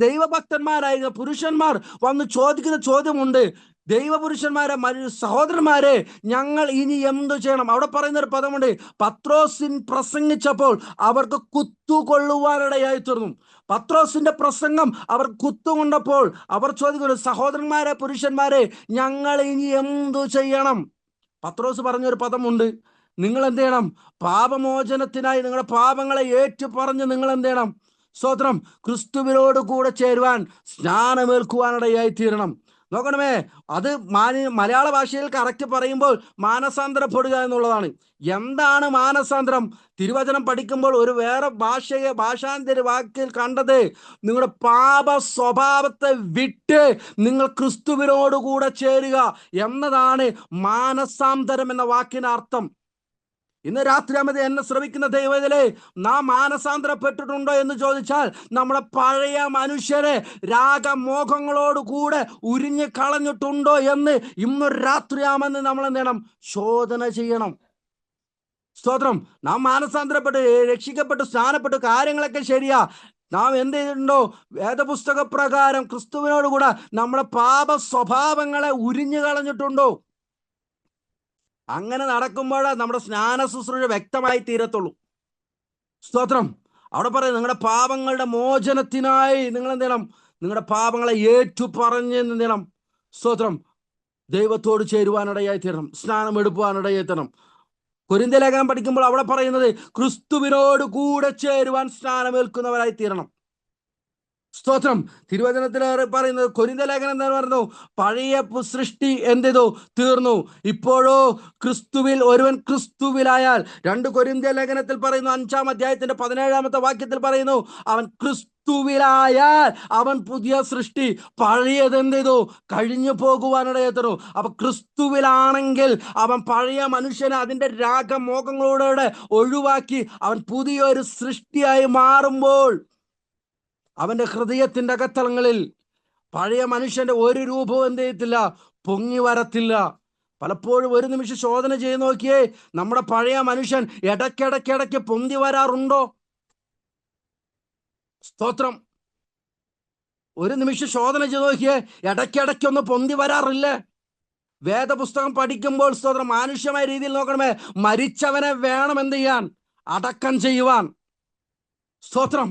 ദൈവഭക്തന്മാരായിരുന്ന പുരുഷന്മാർ വന്ന് ചോദിക്കുന്ന ചോദ്യമുണ്ട്, ദൈവപുരുഷന്മാരെ, സഹോദരന്മാരെ, ഞങ്ങൾ ഇനി എന്തു ചെയ്യണം? അവിടെ പറയുന്ന ഒരു പദമുണ്ട്, പത്രോസിൻ പ്രസംഗിച്ചപ്പോൾ അവർക്ക് കുത്തുകൊള്ളുവാനിടയായി തീർന്നു. പത്രോസിന്റെ പ്രസംഗം അവർ കുത്തുകൊണ്ടപ്പോൾ അവർ ചോദിക്കുന്നു, സഹോദരന്മാരെ, പുരുഷന്മാരെ, ഞങ്ങൾ ഇനി എന്തു ചെയ്യണം? പത്രോസ് പറഞ്ഞൊരു പദമുണ്ട്, നിങ്ങൾ എന്ത് ചെയ്യണം? പാപമോചനത്തിനായി നിങ്ങളുടെ പാപങ്ങളെ ഏറ്റു പറഞ്ഞ് നിങ്ങൾ എന്ത് ചെയ്യണം? സ്തോത്രം, ക്രിസ്തുവിനോട് കൂടെ ചേരുവാൻ സ്നാനമേൽക്കുവാനിടയായി തീരണം. നോക്കണമേ, അത് മലയാള ഭാഷയിൽ കറക്റ്റ് പറയുമ്പോൾ മാനസാന്തരപ്പെടുക എന്നുള്ളതാണ്. എന്താണ് മാനസാന്തരം? തിരുവചനം പഠിക്കുമ്പോൾ ഒരു വേറെ ഭാഷാന്തര വാക്കിൽ കണ്ടത്, നിങ്ങളുടെ പാപ സ്വഭാവത്തെ വിട്ട് നിങ്ങൾ ക്രിസ്തുവിനോടുകൂടെ ചേരുക എന്നതാണ് മാനസാന്തരം എന്ന വാക്കിന് അർത്ഥം. ഇന്ന് രാത്രിയാമത് എന്നെ ശ്രമിക്കുന്ന ദൈവത്തിലെ, നാം മാനസാന്തരപ്പെട്ടിട്ടുണ്ടോ എന്ന് ചോദിച്ചാൽ, നമ്മുടെ പഴയ മനുഷ്യരെ രാഗമോഹങ്ങളോടുകൂടെ ഉരിഞ്ഞു കളഞ്ഞിട്ടുണ്ടോ എന്ന് ഇന്ന് രാത്രിയാമെന്ന് നമ്മൾ എന്ത് ചെയ്യണം? ശോധന ചെയ്യണം. സ്തോത്രം. നാം മാനസാന്തരപ്പെട്ട് രക്ഷിക്കപ്പെട്ടു സ്നാനപ്പെട്ടു, കാര്യങ്ങളൊക്കെ ശരിയാ. നാം എന്ത് ചെയ്തിട്ടുണ്ടോ? വേദപുസ്തക പ്രകാരം ക്രിസ്തുവിനോടുകൂടെ നമ്മുടെ പാപ സ്വഭാവങ്ങളെ ഉരിഞ്ഞു കളഞ്ഞിട്ടുണ്ടോ? അങ്ങനെ നടക്കുമ്പോഴേ നമ്മുടെ സ്നാന ശുശ്രൂഷ വ്യക്തമായി തീരത്തുള്ളൂ. സ്തോത്രം. അവിടെ പറയും, നിങ്ങളുടെ പാപങ്ങളുടെ മോചനത്തിനായി നിങ്ങൾ എന്ത് ചെയ്യണം? നിങ്ങളുടെ പാപങ്ങളെ ഏറ്റുപറഞ്ഞ് എന്ത് ചെയ്യണം? സ്തോത്രം, ദൈവത്തോട് ചേരുവാനിടയായി തീരണം, സ്നാനം എടുക്കുവാനിടയായി തീരണം. കൊരിന്ത്യ ലേഖനം പഠിക്കുമ്പോൾ അവിടെ പറയുന്നത്, ക്രിസ്തുവിനോട് കൂടെ ചേരുവാൻ സ്നാനമേൽക്കുന്നവരായി തീരണം. സ്തോത്രം. തിരുവചനത്തിൽ പറയുന്നത്, കൊരിന്ത്യ ലേഖനം എന്താ പറയുന്നു? പഴയ സൃഷ്ടി എന്ത് ചെയ്തു? തീർന്നു. ഇപ്പോഴോ ക്രിസ്തുവിൽ ഒരുവൻ ക്രിസ്തുവിലായാൽ, 2 കൊരിന്ത്യ ലേഖനത്തിൽ പറയുന്നു, 5-ാം അധ്യായത്തിന്റെ 17-ാമത്തെ വാക്യത്തിൽ പറയുന്നു, അവൻ ക്രിസ്തുവിലായാൽ അവൻ പുതിയ സൃഷ്ടി, പഴയത് എന്ത് ചെയ്തു? കഴിഞ്ഞു പോകുവാനിടയെത്തുന്നു. അപ്പൊ ക്രിസ്തുവിലാണെങ്കിൽ അവൻ പഴയ മനുഷ്യനെ അതിന്റെ രാഗമോഹങ്ങളോടെ ഒഴിവാക്കി അവൻ പുതിയൊരു സൃഷ്ടിയായി മാറുമ്പോൾ അവന്റെ ഹൃദയത്തിന്റെ അകത്തളങ്ങളിൽ പഴയ മനുഷ്യന്റെ ഒരു രൂപവും എന്ത് ചെയ്യത്തില്ല? പൊങ്ങി വരത്തില്ല. പലപ്പോഴും ഒരു നിമിഷം ശോധന ചെയ്ത് നോക്കിയേ, നമ്മുടെ പഴയ മനുഷ്യൻ ഇടയ്ക്കിടയ്ക്കിടയ്ക്ക് പൊന്തി വരാറുണ്ടോ? സ്തോത്രം. ഒരു നിമിഷം ശോധന ചെയ്ത് നോക്കിയേ, ഇടയ്ക്കിടയ്ക്കൊന്ന് പൊന്തി വരാറില്ലേ? വേദപുസ്തകം പഠിക്കുമ്പോൾ സ്തോത്രം, മാനുഷ്യമായ രീതിയിൽ നോക്കണമേ, മരിച്ചവനെ വേണം എന്ത് ചെയ്യാൻ? അടക്കം ചെയ്യുവാൻ. സ്തോത്രം.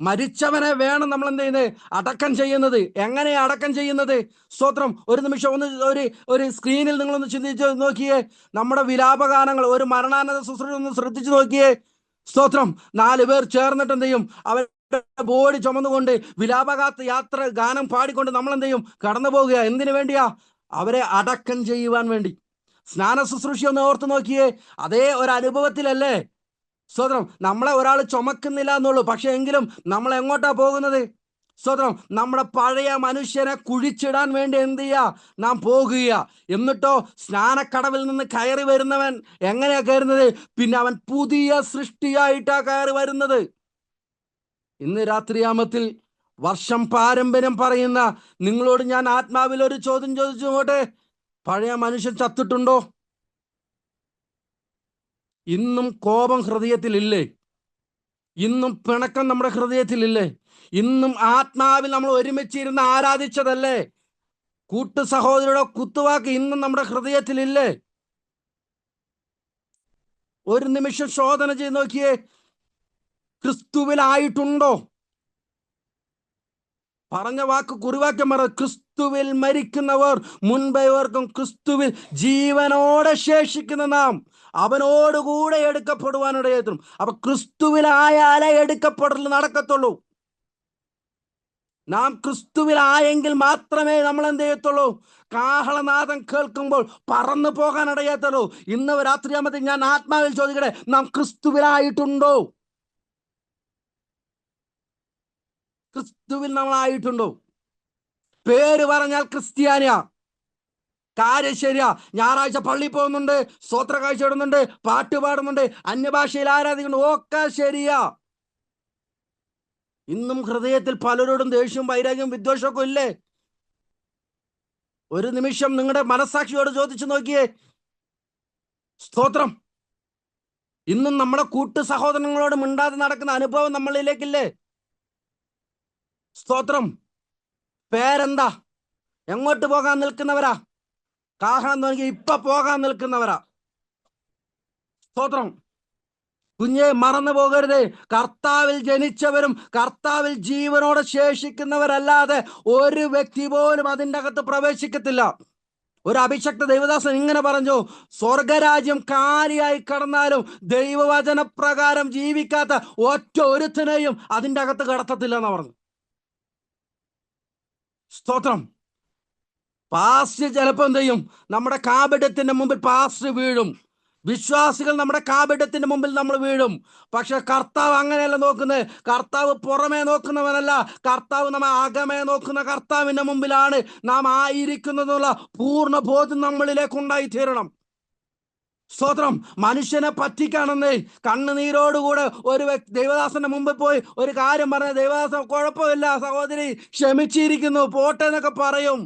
മരിച്ചവനെ വേണം നമ്മൾ എന്ത് ചെയ്യുന്നത്? അടക്കം ചെയ്യുന്നത്. എങ്ങനെയാ അടക്കം ചെയ്യുന്നത്? സ്തോത്രം. ഒരു നിമിഷം ഒരു സ്ക്രീനിൽ നിങ്ങളൊന്ന് ചിന്തിച്ച് നോക്കിയേ. നമ്മുടെ വിലാപഗാനങ്ങൾ, ഒരു മരണാനന്തര ശുശ്രൂഷ ഒന്ന് ശ്രദ്ധിച്ചു നോക്കിയേ. സ്തോത്രം. 4 പേർ ചേർന്നിട്ട് എന്ത് ചെയ്യും? അവരുടെ ബോഡി ചുമന്നുകൊണ്ട് യാത്ര ഗാനം പാടിക്കൊണ്ട് നമ്മൾ എന്ത് ചെയ്യും? കടന്നു പോകുക. എന്തിനു വേണ്ടിയാ? അവരെ അടക്കം ചെയ്യുവാൻ വേണ്ടി. സ്നാന ശുശ്രൂഷ ഒന്ന് ഓർത്ത് നോക്കിയേ. അതേ ഒരു അനുഭവത്തിലല്ലേ? സ്തോത്രം. നമ്മളെ ഒരാൾ ചുമക്കുന്നില്ല എന്നുള്ളൂ, പക്ഷെ എങ്കിലും നമ്മൾ എങ്ങോട്ടാ പോകുന്നത്? സ്തോത്രം. നമ്മുടെ പഴയ മനുഷ്യനെ കുഴിച്ചിടാൻ വേണ്ടി എന്ത് ചെയ്യുക? നാം പോകുക. എന്നിട്ടോ സ്നാനക്കടവിൽ നിന്ന് കയറി വരുന്നവൻ എങ്ങനെയാ കയറുന്നത്? പിന്നെ അവൻ പുതിയ സൃഷ്ടിയായിട്ടാ കയറി വരുന്നത്. ഇന്ന് രാത്രിയാമത്തിൽ വർഷം പാരമ്പര്യം പറയുന്ന നിങ്ങളോട് ഞാൻ ആത്മാവിൽ ഒരു ചോദ്യം ചോദിച്ചു പോട്ടെ. പഴയ മനുഷ്യൻ ചത്തിട്ടുണ്ടോ? ഇന്നും കോപം ഹൃദയത്തിലില്ലേ? ഇന്നും പിണക്കം നമ്മുടെ ഹൃദയത്തിലില്ലേ? ഇന്നും ആത്മാവിൽ നമ്മൾ ഒരുമിച്ചിരുന്ന് ആരാധിച്ചതല്ലേ? കൂട്ടു സഹോദരിയുടെ കുത്തുവാക്ക് ഇന്നും നമ്മുടെ ഹൃദയത്തിലില്ലേ? ഒരു നിമിഷം ശോധന ചെയ്ത് നോക്കിയേ. ക്രിസ്തുവിലായിട്ടുണ്ടോ? പറഞ്ഞ വാക്ക് കുറിവാക്യം പറ, ക്രിസ്തുവിൽ മരിക്കുന്നവർ മുൻപേവർക്കും ക്രിസ്തുവിൽ ജീവനോടെ ശേഷിക്കുന്ന നാം അവനോടുകൂടെ എടുക്കപ്പെടുവാനിടയെത്തും. അപ്പൊ ക്രിസ്തുവിലായാലേ എടുക്കപ്പെടൽ നടക്കത്തുള്ളൂ. നാം ക്രിസ്തുവിലായെങ്കിൽ മാത്രമേ നമ്മൾ എന്ത് ചെയ്യത്തുള്ളൂ? കാഹളനാദം കേൾക്കുമ്പോൾ പറന്നു പോകാനിടയത്തുള്ളൂ. ഇന്ന് രാത്രിയാമത്തെ ഞാൻ ആത്മാവിൽ ചോദിക്കട്ടെ, നാം ക്രിസ്തുവിലായിട്ടുണ്ടോ? ക്രിസ്തുവിൽ നമ്മളായിട്ടുണ്ടോ? പേര് പറഞ്ഞാൽ ക്രിസ്ത്യാനിയാ, കാര്യം ശരിയാ, ഞായറാഴ്ച പള്ളിയിൽ പോകുന്നുണ്ട്, സ്തോത്ര കാഴ്ച ഇടുന്നുണ്ട്, പാട്ട് പാടുന്നുണ്ട്, അന്യഭാഷയിൽ ആരാധിക്കുന്നുണ്ട്, ഒക്കെ ശരിയാ. ഇന്നും ഹൃദയത്തിൽ പലരോടും ദേഷ്യവും വൈരാഗ്യവും വിദ്വേഷമൊക്കെ ഇല്ലേ? ഒരു നിമിഷം നിങ്ങളുടെ മനസാക്ഷിയോട് ചോദിച്ചു നോക്കിയേ. സ്തോത്രം. ഇന്നും നമ്മുടെ കൂട്ടു സഹോദരങ്ങളോട് മിണ്ടാതെ നടക്കുന്ന അനുഭവം നമ്മളിലേക്കില്ലേ? സ്തോത്രം. പേരെന്താ? എങ്ങോട്ട് പോകാൻ നിൽക്കുന്നവരാ? കാഹളം നോക്കി ഇപ്പൊ പോകാൻ നിൽക്കുന്നവരാ. സ്തോത്രം. കുഞ്ഞെ മറന്നു പോകരുത്, കർത്താവിൽ ജനിച്ചവരും കർത്താവിൽ ജീവനോടെ ശേഷിക്കുന്നവരല്ലാതെ ഒരു വ്യക്തി പോലും അതിൻ്റെ അകത്ത് പ്രവേശിക്കത്തില്ല. ഒരു അഭിഷക്ത ദൈവദാസൻ ഇങ്ങനെ പറഞ്ഞു, സ്വർഗരാജ്യം കാലിയായി കടന്നാലും ദൈവവചന പ്രകാരം ജീവിക്കാത്ത ഒറ്റ ഒരുത്തനെയും അതിൻ്റെ അകത്ത് കടത്തത്തില്ല എന്ന് പറഞ്ഞു. സ്തോത്രം. പാസ്റ്റ് ചിലപ്പോൾ എന്ത് ചെയ്യും? നമ്മുടെ കാപട്യത്തിന്റെ മുമ്പിൽ പാസ്റ്റ് വീഴും. വിശ്വാസികൾ നമ്മുടെ കാപട്യത്തിന്റെ മുമ്പിൽ നമ്മൾ വീഴും. പക്ഷെ കർത്താവ് അങ്ങനെയല്ല നോക്കുന്നത്. കർത്താവ് പുറമേ നോക്കുന്നവനല്ല. കർത്താവ് നമ്മെ അകമേ നോക്കുന്ന കർത്താവിന്റെ മുമ്പിലാണ് നാം ആയിരിക്കുന്നതെന്നുള്ള പൂർണ്ണ ബോധം നമ്മളിലേക്ക് ഉണ്ടായിത്തീരണം. സ്തോത്രം. മനുഷ്യനെ പറ്റിക്കാണെന്നേ കണ്ണുനീരോടുകൂടെ ഒരു ദൈവദാസന്റെ മുമ്പിൽ പോയി ഒരു കാര്യം പറഞ്ഞ ദൈവദാസൻ കുഴപ്പമില്ല സഹോദരി, ക്ഷമിച്ചിരിക്കുന്നു, പോട്ടെ എന്നൊക്കെ പറയും.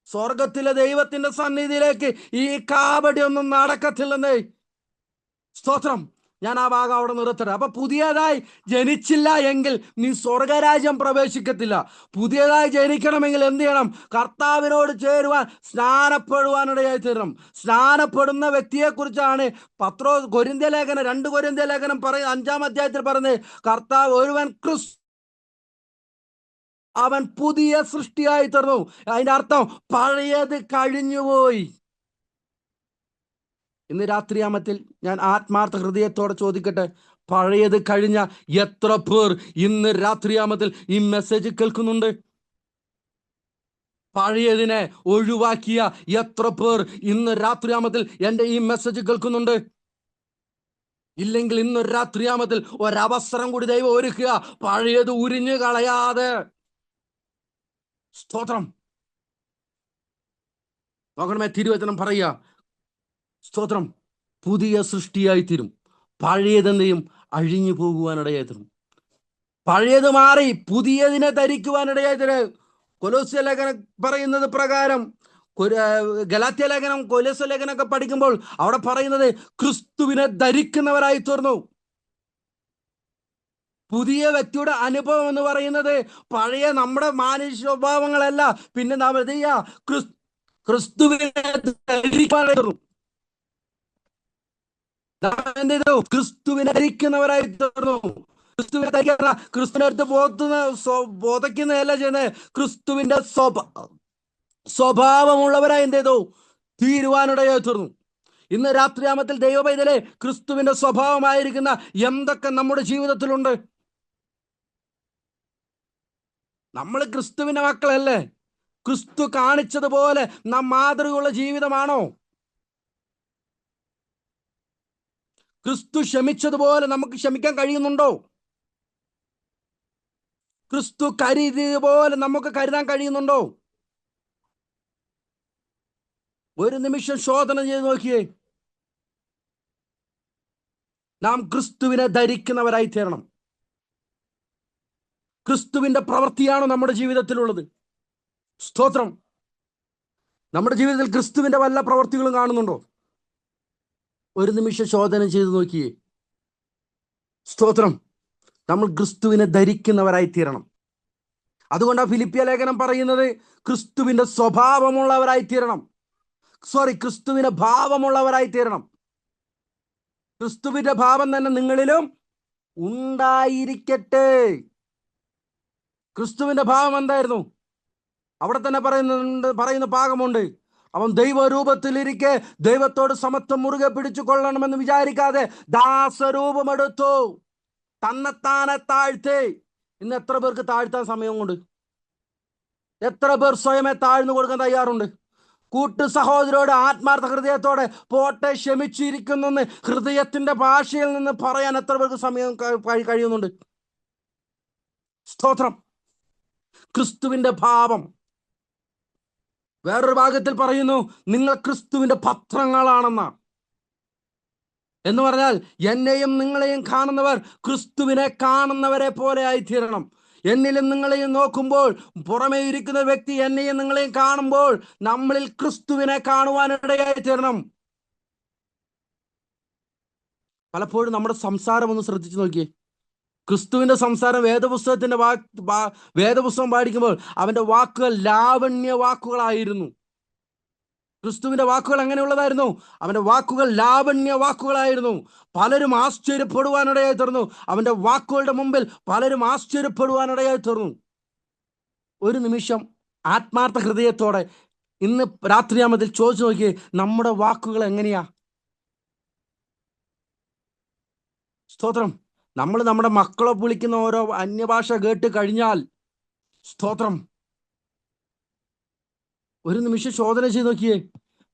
സ്വർഗത്തിലെ ദൈവത്തിന്റെ സന്നിധിയിലേക്ക് ഈ കാപടിയൊന്നും നടക്കത്തില്ലെന്നേ. സ്തോത്രം. ഞാൻ ആ ഭാഗം അവിടെ നിർത്തട്ടെ. അപ്പൊ പുതിയതായി ജനിച്ചില്ല എങ്കിൽ നീ സ്വർഗരാജ്യം പ്രവേശിക്കത്തില്ല. പുതിയതായി ജനിക്കണമെങ്കിൽ എന്ത് ചെയ്യണം? കർത്താവിനോട് ചേരുവാൻ സ്നാനപ്പെടുവാനിടയായി തീരണം. സ്നാനപ്പെടുന്ന വ്യക്തിയെ കുറിച്ചാണ് കൊരിന്ത്യ ലേഖനം 2 കൊരിന്ത്യ ലേഖനം 5-ാം അധ്യായത്തിൽ പറയുന്നത്. കർത്താവ് ഒരുവൻ അവൻ പുതിയ സൃഷ്ടിയായി തീർന്നു. അതിന്റെ അർത്ഥം പഴയത് കഴിഞ്ഞുപോയി. ഇന്ന് രാത്രിയാമത്തിൽ ഞാൻ ആത്മാർത്ഥ ഹൃദയത്തോടെ ചോദിക്കട്ടെ, പഴയത് കഴിഞ്ഞ എത്ര പേർ ഇന്ന് രാത്രിയാമത്തിൽ ഈ മെസ്സേജ് കേൾക്കുന്നുണ്ട്? പഴയതിനെ ഒഴിവാക്കിയ എത്ര പേർ ഇന്ന് രാത്രിയാമത്തിൽ എൻ്റെ ഈ മെസ്സേജ് കേൾക്കുന്നുണ്ട്? ഇല്ലെങ്കിൽ ഇന്ന് രാത്രിയാമത്തിൽ ഒരവസരം കൂടി ദൈവം ഒരുക്കുക, പഴയത് ഉരിഞ്ഞു കളയാതെ. സ്തോത്രം. നോക്കണമേ, തിരുവചനം പറയുക, സ്തോത്രം, പുതിയ സൃഷ്ടിയായി തീരും. പഴയതെന്തെയും അഴിഞ്ഞു പോകുവാനിടയായി തീരും. പഴയത് മാറി പുതിയതിനെ ധരിക്കുവാനിടയായി തീരും. കൊലോസ്യ ലേഖനം പറയുന്നത് പ്രകാരം, ഗലാത്യ ലേഖനം, കൊലോസ്യ ലേഖനമൊക്കെ പഠിക്കുമ്പോൾ അവിടെ പറയുന്നത് ക്രിസ്തുവിനെ ധരിക്കുന്നവരായി തീർന്നു. പുതിയ വ്യക്തിയുടെ അനുഭവം എന്ന് പറയുന്നത് പഴയ നമ്മുടെ മാനുഷിക സ്വഭാവങ്ങളല്ല, പിന്നെ നാം എന്ത് ചെയ്യുക? ക്രിസ്തുവിനെ ധരിക്കാനായി തീർന്നു. എന്ത് ചെയ്തു? ക്രിസ്തുവിനെ ധരിക്കുന്നവരായി തീർന്നു. ക്രിസ്തുവിനെ ധരിക്കുന്ന, ക്രിസ്തുവിനെ അടുത്ത് ബോധിക്കുന്നതല്ല ചെയ്യുന്നത്, ക്രിസ്തുവിന്റെ സ്വഭാവമുള്ളവരായി എന്ത് ചെയ്തു? തീരുവാനിടയായി തീർന്നു. ഇന്ന് രാത്രിയാമത്തിൽ ദൈവപൈതലേ, ക്രിസ്തുവിന്റെ സ്വഭാവമായിരിക്കുന്ന എന്തൊക്കെ നമ്മുടെ ജീവിതത്തിലുണ്ട്? നമ്മൾ ക്രിസ്തുവിന്റെ മക്കളല്ലേ? ക്രിസ്തു കാണിച്ചതുപോലെ നാം മാതൃകയുള്ള ജീവിതമാണോ? ക്രിസ്തു ക്ഷമിച്ചതുപോലെ നമുക്ക് ക്ഷമിക്കാൻ കഴിയുന്നുണ്ടോ? ക്രിസ്തു കരുതിയതുപോലെ നമുക്ക് കരുതാൻ കഴിയുന്നുണ്ടോ? ഒരു നിമിഷം ശോധന ചെയ്ത് നോക്കിയേ. നാം ക്രിസ്തുവിനെ ധരിക്കുന്നവരായി തീരണം. ക്രിസ്തുവിന്റെ പ്രവൃത്തിയാണോ നമ്മുടെ ജീവിതത്തിലുള്ളത്? സ്തോത്രം. നമ്മുടെ ജീവിതത്തിൽ ക്രിസ്തുവിന്റെ വല്ല പ്രവൃത്തികളും കാണുന്നുണ്ടോ? ഒരു നിമിഷം ശോധന ചെയ്ത് നോക്കിയേ. സ്തോത്രം. നമ്മൾ ക്രിസ്തുവിനെ ധരിക്കുന്നവരായി തീരണം. അതുകൊണ്ടാണ് ഫിലിപ്പിയ ലേഖനം പറയുന്നത് ക്രിസ്തുവിന്റെ സ്വഭാവമുള്ളവരായി തീരണം. ക്രിസ്തുവിന്റെ ഭാവമുള്ളവരായി തീരണം. ക്രിസ്തുവിന്റെ ഭാവം തന്നെ നിങ്ങളിലും ഉണ്ടായിരിക്കട്ടെ. ക്രിസ്തുവിന്റെ ഭാവം എന്തായിരുന്നു? അവിടെ തന്നെ പറയുന്ന ഭാഗമുണ്ട്. അവൻ ദൈവരൂപത്തിലിരിക്കെ ദൈവത്തോട് സമത്വം മുറുകെ പിടിച്ചു കൊള്ളണമെന്ന് വിചാരിക്കാതെ ദാസരൂപമെടുത്തു, തന്നെത്താനെ താഴ്ത്തി. ഇന്ന് എത്ര പേർക്ക് താഴ്ത്താൻ സമയമുണ്ട്? എത്ര പേർ സ്വയമേ താഴ്ന്നു കൊടുക്കാൻ തയ്യാറുണ്ട്? കൂട്ടു സഹോദരോട് ആത്മാർത്ഥ ഹൃദയത്തോടെ പോട്ടെ, ക്ഷമിച്ചിരിക്കുന്നെന്ന് ഹൃദയത്തിന്റെ ഭാഷയിൽ നിന്ന് പറയാൻ എത്ര പേർക്ക് സമയം കഴിയുന്നുണ്ട്? സ്തോത്രം. ക്രിസ്തുവിന്റെ ഭാവം. വേറൊരു ഭാഗത്തിൽ പറയുന്നു, നിങ്ങൾ ക്രിസ്തുവിന്റെ പത്രങ്ങളാണെന്ന. എന്ന് പറഞ്ഞാൽ എന്നെയും നിങ്ങളെയും കാണുന്നവർ ക്രിസ്തുവിനെ കാണുന്നവരെ പോലെ ആയിത്തീരണം. എന്നിലും നിങ്ങളെയും നോക്കുമ്പോൾ, പുറമേ ഇരിക്കുന്ന വ്യക്തി എന്നെയും നിങ്ങളെയും കാണുമ്പോൾ നമ്മളിൽ ക്രിസ്തുവിനെ കാണുവാനിടയായി തീരണം. പലപ്പോഴും നമ്മുടെ സംസാരം ഒന്ന് ശ്രദ്ധിച്ചു നോക്കിയേ. ക്രിസ്തുവിന്റെ സംസാരം വേദപുസ്തകം പഠിക്കുമ്പോൾ അവന്റെ വാക്കുകൾ ലാവണ്യ വാക്കുകളായിരുന്നു. ക്രിസ്തുവിന്റെ വാക്കുകൾ എങ്ങനെയുള്ളതായിരുന്നു? അവന്റെ വാക്കുകൾ ലാവണ്യ വാക്കുകളായിരുന്നു. പലരും ആശ്ചര്യപ്പെടുവാനിടയായി തീർന്നു. അവന്റെ വാക്കുകളുടെ മുമ്പിൽ പലരും ആശ്ചര്യപ്പെടുവാനിടയായി തീർന്നു. ഒരു നിമിഷം ആത്മാർത്ഥ ഹൃദയത്തോടെ ഇന്ന് രാത്രിയാമത്തിൽ ചോദിച്ചു നോക്കിയേ, നമ്മുടെ വാക്കുകൾ എങ്ങനെയാ? സ്തോത്രം. നമ്മൾ നമ്മുടെ മക്കളെ വിളിക്കുന്ന ഓരോ അന്യഭാഷ കേട്ട് കഴിഞ്ഞാൽ, സ്തോത്രം, ഒരു നിമിഷം ശോധന ചെയ്ത് നോക്കിയേ.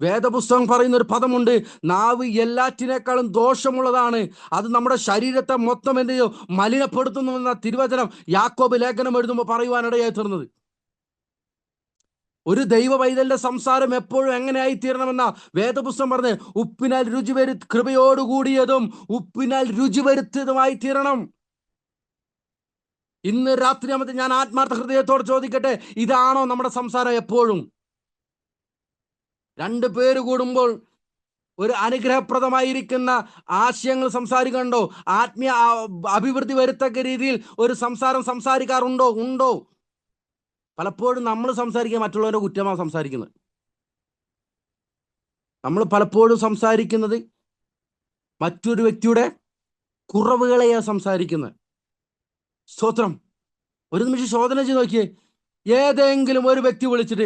വേദപുസ്തകം പറയുന്ന ഒരു പദമുണ്ട്, നാവ് എല്ലാറ്റിനേക്കാളും ദോഷമുള്ളതാണ്, അത് നമ്മുടെ ശരീരത്തെ മൊത്തം എന്ത് ചെയ്യും, മലിനപ്പെടുത്തുന്നു എന്ന തിരുവചനം യാക്കോബ് ലേഖനം എഴുതുമ്പോൾ പറയുവാനിടയായി തീർന്നത്. ഒരു ദൈവ പൈതലിന്റെ സംസാരം എപ്പോഴും എങ്ങനെയായി തീരണമെന്ന വേദപുസ്തകം പറഞ്ഞ്, ഉപ്പിനാൽ കൃപയോടുകൂടിയതും ഉപ്പിനാൽ രുചി വരുത്തിയതുമായി തീരണം. ഇന്ന് രാത്രിയാമത്തെ ഞാൻ ആത്മാർത്ഥ ഹൃദയത്തോട് ചോദിക്കട്ടെ, ഇതാണോ നമ്മുടെ സംസാരം എപ്പോഴും? രണ്ടു പേര് കൂടുമ്പോൾ ഒരു അനുഗ്രഹപ്രദമായിരിക്കുന്ന ആശയങ്ങൾ സംസാരിക്കണ്ടോ? ആത്മീയ അഭിവൃദ്ധി വരുത്തക്ക രീതിയിൽ ഒരു സംസാരിക്കാറുണ്ടോ? ഉണ്ടോ? പലപ്പോഴും നമ്മൾ സംസാരിക്കുക മറ്റുള്ളവരുടെ കുറ്റമാണ് സംസാരിക്കുന്നത്. നമ്മൾ പലപ്പോഴും സംസാരിക്കുന്നത് മറ്റൊരു വ്യക്തിയുടെ കുറവുകളെയാണ് സംസാരിക്കുന്നത്. സ്തോത്രം. ഒരു നിമിഷം ശോധന ചെയ്ത് നോക്കിയേ. ഏതെങ്കിലും ഒരു വ്യക്തി വിളിച്ചിട്ട്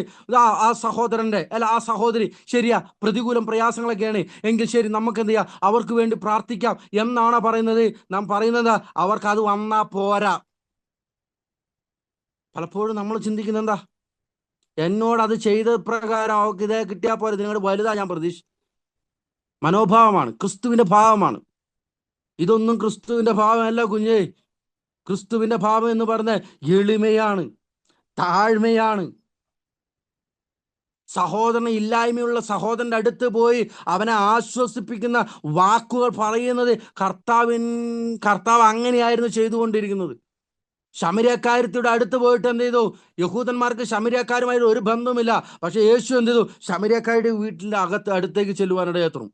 ആ സഹോദരന്റെ അല്ല ആ സഹോദരി ശരിയാ, പ്രതികൂലം പ്രയാസങ്ങളൊക്കെയാണ്, എങ്കിൽ ശരി നമുക്ക് എന്ത് ചെയ്യാം, അവർക്ക് വേണ്ടി പ്രാർത്ഥിക്കാം എന്നാണ് പറയുന്നത്. നാം പറയുന്നത് അവർക്ക് അത് വന്നാ പോരാ. പലപ്പോഴും നമ്മൾ ചിന്തിക്കുന്നത് എന്താ, എന്നോട് അത് ചെയ്ത പ്രകാരം അവർക്ക് ഇതേ കിട്ടിയാൽ പോലെ നിങ്ങളുടെ വലുതാ ഞാൻ പ്രതീക്ഷ. മനോഭാവമാണ്, ക്രിസ്തുവിന്റെ ഭാവമാണ്. ഇതൊന്നും ക്രിസ്തുവിന്റെ ഭാവമല്ല കുഞ്ഞേ. ക്രിസ്തുവിന്റെ ഭാവം എന്ന് പറഞ്ഞ എളിമയാണ്, താഴ്മയാണ്. സഹോദരന് ഇല്ലായ്മയുള്ള സഹോദരന്റെ അടുത്ത് പോയി അവനെ ആശ്വസിപ്പിക്കുന്ന വാക്കുകൾ പറയുന്നത് കർത്താവ് അങ്ങനെയായിരുന്നു ചെയ്തുകൊണ്ടിരിക്കുന്നത്. ശമര്യക്കാരത്തിയുടെ അടുത്ത് പോയിട്ട് എന്ത് ചെയ്തു? യഹൂദന്മാർക്ക് ശമര്യക്കാരുമായി ഒരു ബന്ധവുമില്ല. പക്ഷെ യേശു എന്ത് ചെയ്തു? ശമര്യക്കാരുടെ വീട്ടിന്റെ അടുത്തേക്ക് ചെല്ലുവാനിടയാത്തും.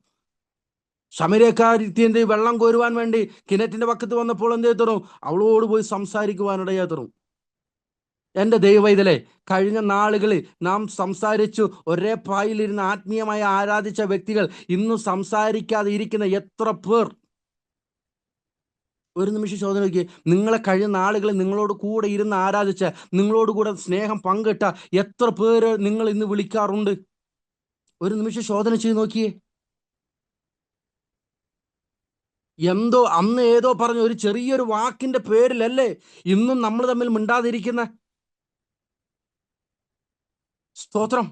ശമര്യക്കാരത്തി എന്ത് വെള്ളം കോരുവാൻ വേണ്ടി കിണറ്റിന്റെ പക്കത്ത് വന്നപ്പോൾ എന്ത് ചെയ്തു? അവളോട് പോയി സംസാരിക്കുവാനിടയാത്തും. എൻ്റെ ദൈവവൈതലേ, കഴിഞ്ഞ നാളുകളിൽ നാം സംസാരിച്ചു ഒരേ പായിലിരുന്ന് ആത്മീയമായി ആരാധിച്ച വ്യക്തികൾ ഇന്ന് സംസാരിക്കാതെ ഇരിക്കുന്ന എത്ര പേർ? ഒരു നിമിഷം ചോദ്യം നോക്കിയേ. നിങ്ങളെ കഴിഞ്ഞ നാളുകളിൽ നിങ്ങളോട് കൂടെ ഇരുന്ന് ആരാധിച്ച, നിങ്ങളോട് കൂടെ സ്നേഹം പങ്കിട്ട എത്ര പേര് നിങ്ങൾ ഇന്ന് വിളിക്കാറുണ്ട്? ഒരു നിമിഷം ശോധന ചെയ്ത് നോക്കിയേ. എന്തോ അന്ന് ഏതോ പറഞ്ഞ ഒരു ചെറിയൊരു വാക്കിന്റെ പേരിലല്ലേ ഇന്നും നമ്മൾ തമ്മിൽ മിണ്ടാതിരിക്കുന്ന? സ്തോത്രം.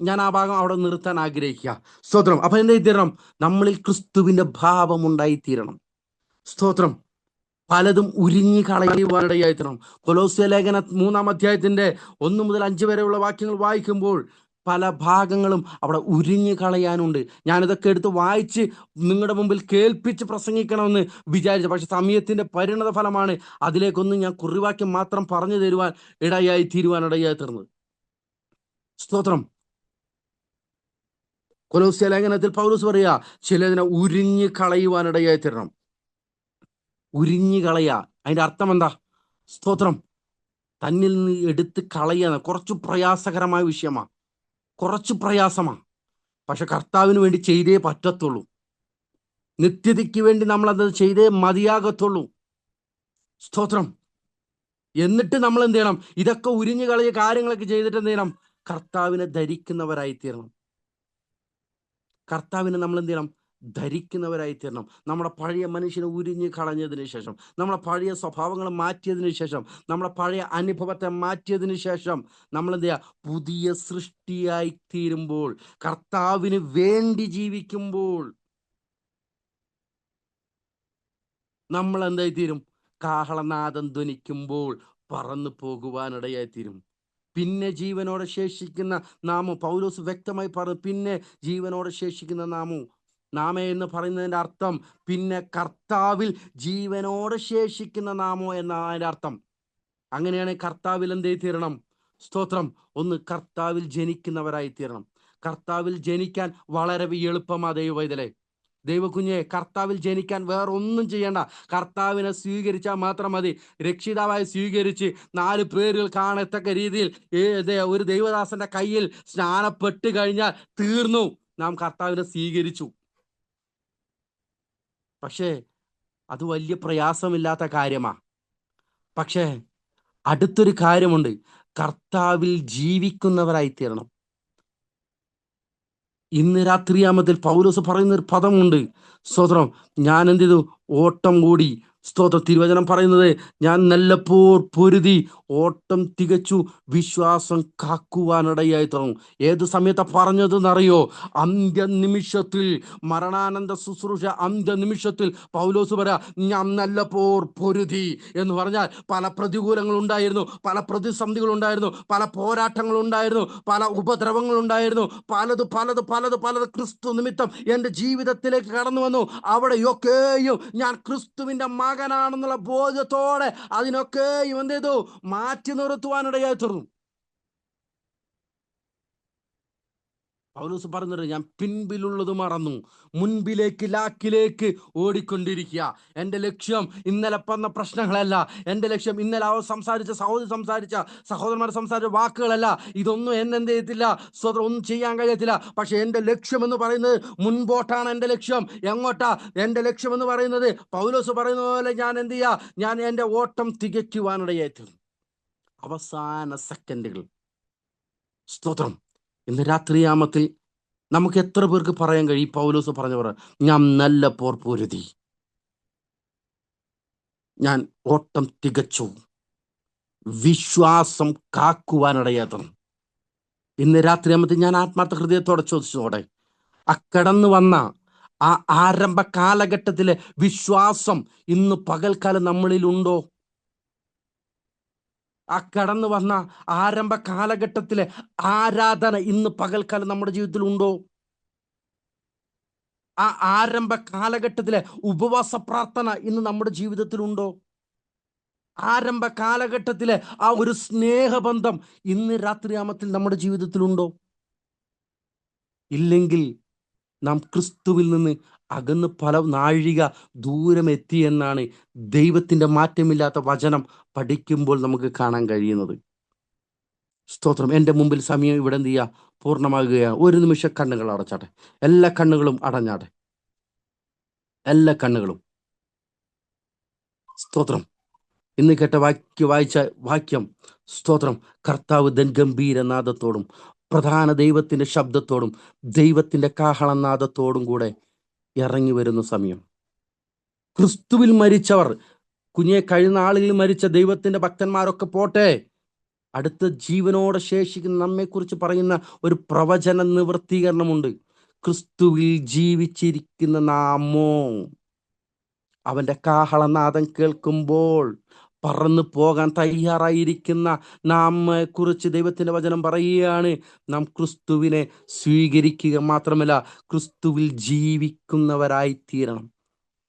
ഞാൻ ആ ഭാഗം അവിടെ നിർത്താൻ ആഗ്രഹിക്കുക. സ്തോത്രം. അപ്പൊ എന്തായി തീരണം? നമ്മളിൽ ക്രിസ്തുവിന്റെ ഭാവം ഉണ്ടായിത്തീരണം. സ്തോത്രം. പലതും ഉരിഞ്ഞു കളയുവാനിടയായി തീരണം. കൊലോസ്യ ലേഖന 3-ാം അധ്യായത്തിന്റെ 1 മുതൽ 5 വരെയുള്ള വാക്യങ്ങൾ വായിക്കുമ്പോൾ പല ഭാഗങ്ങളും അവിടെ ഉരിഞ്ഞു കളയാനുണ്ട്. ഞാനിതൊക്കെ എടുത്ത് വായിച്ച് നിങ്ങളുടെ മുമ്പിൽ കേൾപ്പിച്ച് പ്രസംഗിക്കണമെന്ന് വിചാരിച്ചു. പക്ഷെ സമയത്തിന്റെ പരിണത ഫലമാണ് അതിലേക്കൊന്നും ഞാൻ കുറിവാക്യം മാത്രം പറഞ്ഞു തരുവാൻ ഇടയായി തീരുന്നത്. സ്തോത്രം. കൊലോസ്യ ലേഖനത്തിൽ പൗലോസ് പറയുക, ചിലതിനെ ഉരിഞ്ഞു കളയുവാനിടയായി തീരണം. ഉരിഞ്ഞു കളയുക, അതിന്റെ അർത്ഥം എന്താ? സ്തോത്രം. തന്നിൽ നിന്ന് എടുത്ത് കളയുക കുറച്ച് പ്രയാസകരമായ വിഷയമാണ്, കുറച്ച് പ്രയാസമാണ്. പക്ഷെ കർത്താവിന് വേണ്ടി ചെയ്തേ പറ്റത്തുള്ളൂ. നിത്യതയ്ക്ക് വേണ്ടി നമ്മളത് ചെയ്തേ മതിയാകത്തുള്ളൂ. സ്തോത്രം. എന്നിട്ട് നമ്മൾ എന്ത് ചെയ്യണം? ഇതൊക്കെ ഉരിഞ്ഞു കളയ കാര്യങ്ങളൊക്കെ ചെയ്തിട്ട് എന്ത് ചെയ്യണം? കർത്താവിനെ ധരിക്കുന്നവരായി തീരണം. കർത്താവിനെ നമ്മൾ എന്ത് ചെയ്യണം? ധരിക്കുന്നവരായി തീരണം. നമ്മുടെ പഴയ മനുഷ്യനെ ഉരിഞ്ഞു കളഞ്ഞതിന് ശേഷം, നമ്മുടെ പഴയ സ്വഭാവങ്ങൾ മാറ്റിയതിന് ശേഷം, നമ്മുടെ പഴയ അനുഭവത്തെ മാറ്റിയതിന് ശേഷം നമ്മൾ എന്ത് ചെയ്യുക? പുതിയ സൃഷ്ടിയായി തീരുമ്പോൾ, കർത്താവിന് വേണ്ടി ജീവിക്കുമ്പോൾ നമ്മൾ എന്തായി തീരും? കാഹളനാദം ധ്വനിക്കുമ്പോൾ പറന്നു പോകുവാനിടയായി തീരും. പിന്നെ ജീവനോടെ ശേഷിക്കുന്ന നാമോ, പൗലോസ് വ്യക്തമായി പറഞ്ഞു, പിന്നെ ജീവനോടെ ശേഷിക്കുന്ന നാമേ എന്ന് പറയുന്നതിന്റെ അർത്ഥം പിന്നെ കർത്താവിൽ ജീവനോടെ ശേഷിക്കുന്ന നാമോ എന്നാണ് അതിന്റെ അർത്ഥം. അങ്ങനെയാണ് കർത്താവിൽ എന്തേ തീരണം? സ്തോത്രം. ഒന്ന്, കർത്താവിൽ ജനിക്കുന്നവരായി തീരണം. കർത്താവിൽ ജനിക്കാൻ വളരെ എളുപ്പമാ ദൈവവൈതലേ. ദൈവകുഞ്ഞെ, കർത്താവിൽ ജനിക്കാൻ വേറെ ഒന്നും ചെയ്യണ്ട. കർത്താവിനെ സ്വീകരിച്ചാൽ മാത്രം മതി. രക്ഷിതാവായി സ്വീകരിച്ച് 4 പേരുകൾ കാണത്തക്ക രീതിയിൽ ഒരു ദൈവദാസന്റെ കയ്യിൽ സ്നാനപ്പെട്ട് കഴിഞ്ഞാൽ തീർന്നു, നാം കർത്താവിനെ സ്വീകരിച്ചു. പക്ഷേ അത് വലിയ പ്രയാസമില്ലാത്ത കാര്യമാണ്. പക്ഷേ അടുത്തൊരു കാര്യമുണ്ട്, കർത്താവിൽ ജീവിക്കുന്നവരായി തീരണം. ഇന്ന് രാത്രിയാമത്തിൽ പൗലോസ് പറയുന്ന ഒരു പദമുണ്ട്. സ്തോത്രം. ഞാൻ എന്ത് ചെയ്തു? ഓട്ടം കൂടി. സ്തോത്രം. തിരുവചനം പറയുന്നത്, ഞാൻ നല്ല പൊരുതി ഓട്ടം തികച്ചു വിശ്വാസം കാക്കുവാനിടയായി തുടങ്ങും. ഏത് സമയത്താ പറഞ്ഞതെന്നറിയോ? അന്ത്യനിമിഷത്തിൽ, മരണാനന്ത ശുശ്രൂഷ അന്ത്യനിമിഷത്തിൽ പൗലോസ് പറയാ, ഞാൻ നല്ല പോർ പൊരുതി എന്ന് പറഞ്ഞാൽ പല പ്രതികൂലങ്ങളുണ്ടായിരുന്നു, പല പ്രതിസന്ധികളുണ്ടായിരുന്നു, പല പോരാട്ടങ്ങളുണ്ടായിരുന്നു, പല ഉപദ്രവങ്ങളുണ്ടായിരുന്നു, പലത് പലത് പലത് പലത് ക്രിസ്തു നിമിത്തം എൻ്റെ ജീവിതത്തിലേക്ക് കടന്നു വന്നു. അവിടെയൊക്കെയും ഞാൻ ക്രിസ്തുവിൻ്റെ മകനാണെന്നുള്ള ബോധ്യത്തോടെ അതിനൊക്കെയും എന്ത് ചെയ്തു? മാറ്റി നിർത്തുവാനിടയായി തീർന്നു. പൗലോസ് പറഞ്ഞത്, ഞാൻ പിൻപിലുള്ളത് മറന്നു, മുൻപിലേക്ക് ലാക്കിലേക്ക് ഓടിക്കൊണ്ടിരിക്കുക. എൻ്റെ ലക്ഷ്യം ഇന്നലെ പറഞ്ഞ പ്രശ്നങ്ങളല്ല, എൻ്റെ ലക്ഷ്യം ഇന്നലെ സംസാരിച്ച സഹോദരന്മാർ സംസാരിച്ച വാക്കുകളല്ല. ഇതൊന്നും എന്നെന്ത് ചെയ്യത്തില്ല, സ്വതന്ത്രം ഒന്നും ചെയ്യാൻ കഴിയത്തില്ല. പക്ഷെ എൻ്റെ ലക്ഷ്യം എന്ന് പറയുന്നത് മുൻപോട്ടാണ്. എൻ്റെ ലക്ഷ്യം എങ്ങോട്ടാ? എൻ്റെ ലക്ഷ്യം എന്ന് പറയുന്നത് പൗലോസ് പറയുന്ന പോലെ ഞാൻ എന്ത് ചെയ്യുക? ഞാൻ എൻ്റെ ഓട്ടം തികയ്ക്കുവാനിടയായി തീർന്നു. അവസാന സെക്കൻഡുകൾ. സ്തോത്രം. ഇന്ന് രാത്രിയാമത്തിൽ നമുക്ക് എത്ര പേർക്ക് പറയാൻ കഴിയും പൗലോസ് പറഞ്ഞവർ, ഞാൻ നല്ല പോർ പൊരുതി, ഞാൻ ഓട്ടം തികച്ചു, വിശ്വാസം കാക്കുവാനിടയാത്തണം. ഇന്ന് രാത്രിയാമത്തിൽ ഞാൻ ആത്മാർത്ഥ ഹൃദയത്തോടെ ചോദിച്ചതോടെ, ആ കടന്നു വന്ന ആ ആരംഭ കാലഘട്ടത്തിലെ വിശ്വാസം ഇന്ന് പകൽക്കാലം നമ്മളിലുണ്ടോ? ആ കടന്നു വന്ന ആരംഭ കാലഘട്ടത്തിലെ ആരാധന ഇന്ന് പകൽക്കാലം നമ്മുടെ ജീവിതത്തിൽ ഉണ്ടോ? ആ ആരംഭ കാലഘട്ടത്തിലെ ഉപവാസ പ്രാർത്ഥന ഇന്ന് നമ്മുടെ ജീവിതത്തിലുണ്ടോ? ആരംഭ കാലഘട്ടത്തിലെ ആ ഒരു സ്നേഹബന്ധം ഇന്ന് രാത്രിയാമത്തിൽ നമ്മുടെ ജീവിതത്തിലുണ്ടോ? ഇല്ലെങ്കിൽ നാം ക്രിസ്തുവിൽ നിന്ന് അകന്ന് പല നാഴിക ദൂരം എത്തിയെന്നാണ് ദൈവത്തിൻ്റെ മാറ്റമില്ലാത്ത വചനം പഠിക്കുമ്പോൾ നമുക്ക് കാണാൻ കഴിയുന്നത്. സ്തോത്രം. എൻ്റെ മുമ്പിൽ സമയം ഇവിടെ എന്ത് ചെയ്യുക? പൂർണ്ണമാകുകയാണ്. ഒരു നിമിഷം കണ്ണുകൾ അടച്ചാട്ടെ. എല്ലാ കണ്ണുകളും അടഞ്ഞാട്ടെ. എല്ലാ കണ്ണുകളും. സ്തോത്രം. ഇന്ന് കേട്ട വായിച്ച വാക്യം, സ്തോത്രം, കർത്താവ് ഗംഭീരനാദത്തോടും പ്രധാന ദൈവത്തിൻ്റെ ശബ്ദത്തോടും ദൈവത്തിൻ്റെ കാഹളനാദത്തോടും കൂടെ ഇറങ്ങി വരുന്ന സമയം. ക്രിസ്തുവിൽ മരിച്ചവർ, കഴിഞ്ഞ നാളുകളിൽ മരിച്ച ദൈവത്തിൻ്റെ ഭക്തന്മാരൊക്കെ പോട്ടെ, അടുത്ത ജീവനോടെ ശേഷിക്കുന്ന നമ്മെക്കുറിച്ച് പറയുന്ന ഒരു പ്രവചന നിവൃത്തീകരണമുണ്ട്. ക്രിസ്തുവിൽ ജീവിച്ചിരിക്കുന്ന നാമോ അവൻ്റെ കാഹളനാദം കേൾക്കുമ്പോൾ പറന്നു പോകാൻ തയ്യാറായിരിക്കുന്ന നമ്മെ കുറിച്ച് ദൈവത്തിൻ്റെ വചനം പറയുകയാണ്. നാം ക്രിസ്തുവിനെ സ്വീകരിക്കുക മാത്രമല്ല, ക്രിസ്തുവിൽ ജീവിക്കുന്നവരായി തീരണം.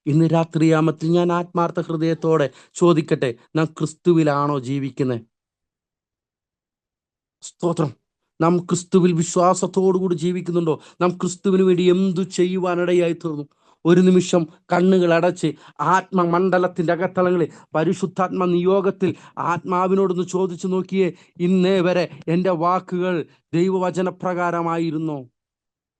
ഇന്ന് രാത്രിയാമത്തിൽ ഞാൻ ആത്മാർത്ഥ ഹൃദയത്തോടെ ചോദിക്കട്ടെ, നാം ക്രിസ്തുവിലാണോ ജീവിക്കുന്നത്? സ്തോത്രം. നാം ക്രിസ്തുവിൽ വിശ്വാസത്തോടുകൂടി ജീവിക്കുന്നുണ്ടോ? നാം ക്രിസ്തുവിന് വേണ്ടി എന്തു ചെയ്യുവാനിടയായി തീർന്നു? ഒരു നിമിഷം കണ്ണുകൾ അടച്ച് ആത്മമണ്ഡലത്തിൻ്റെ അകത്തളങ്ങളിൽ പരിശുദ്ധാത്മ നിയോഗത്തിൽ ആത്മാവിനോടൊന്ന് ചോദിച്ചു നോക്കിയേ, ഇന്നേ വരെ എൻ്റെ വാക്കുകൾ ദൈവവചനപ്രകാരമായിരുന്നോ?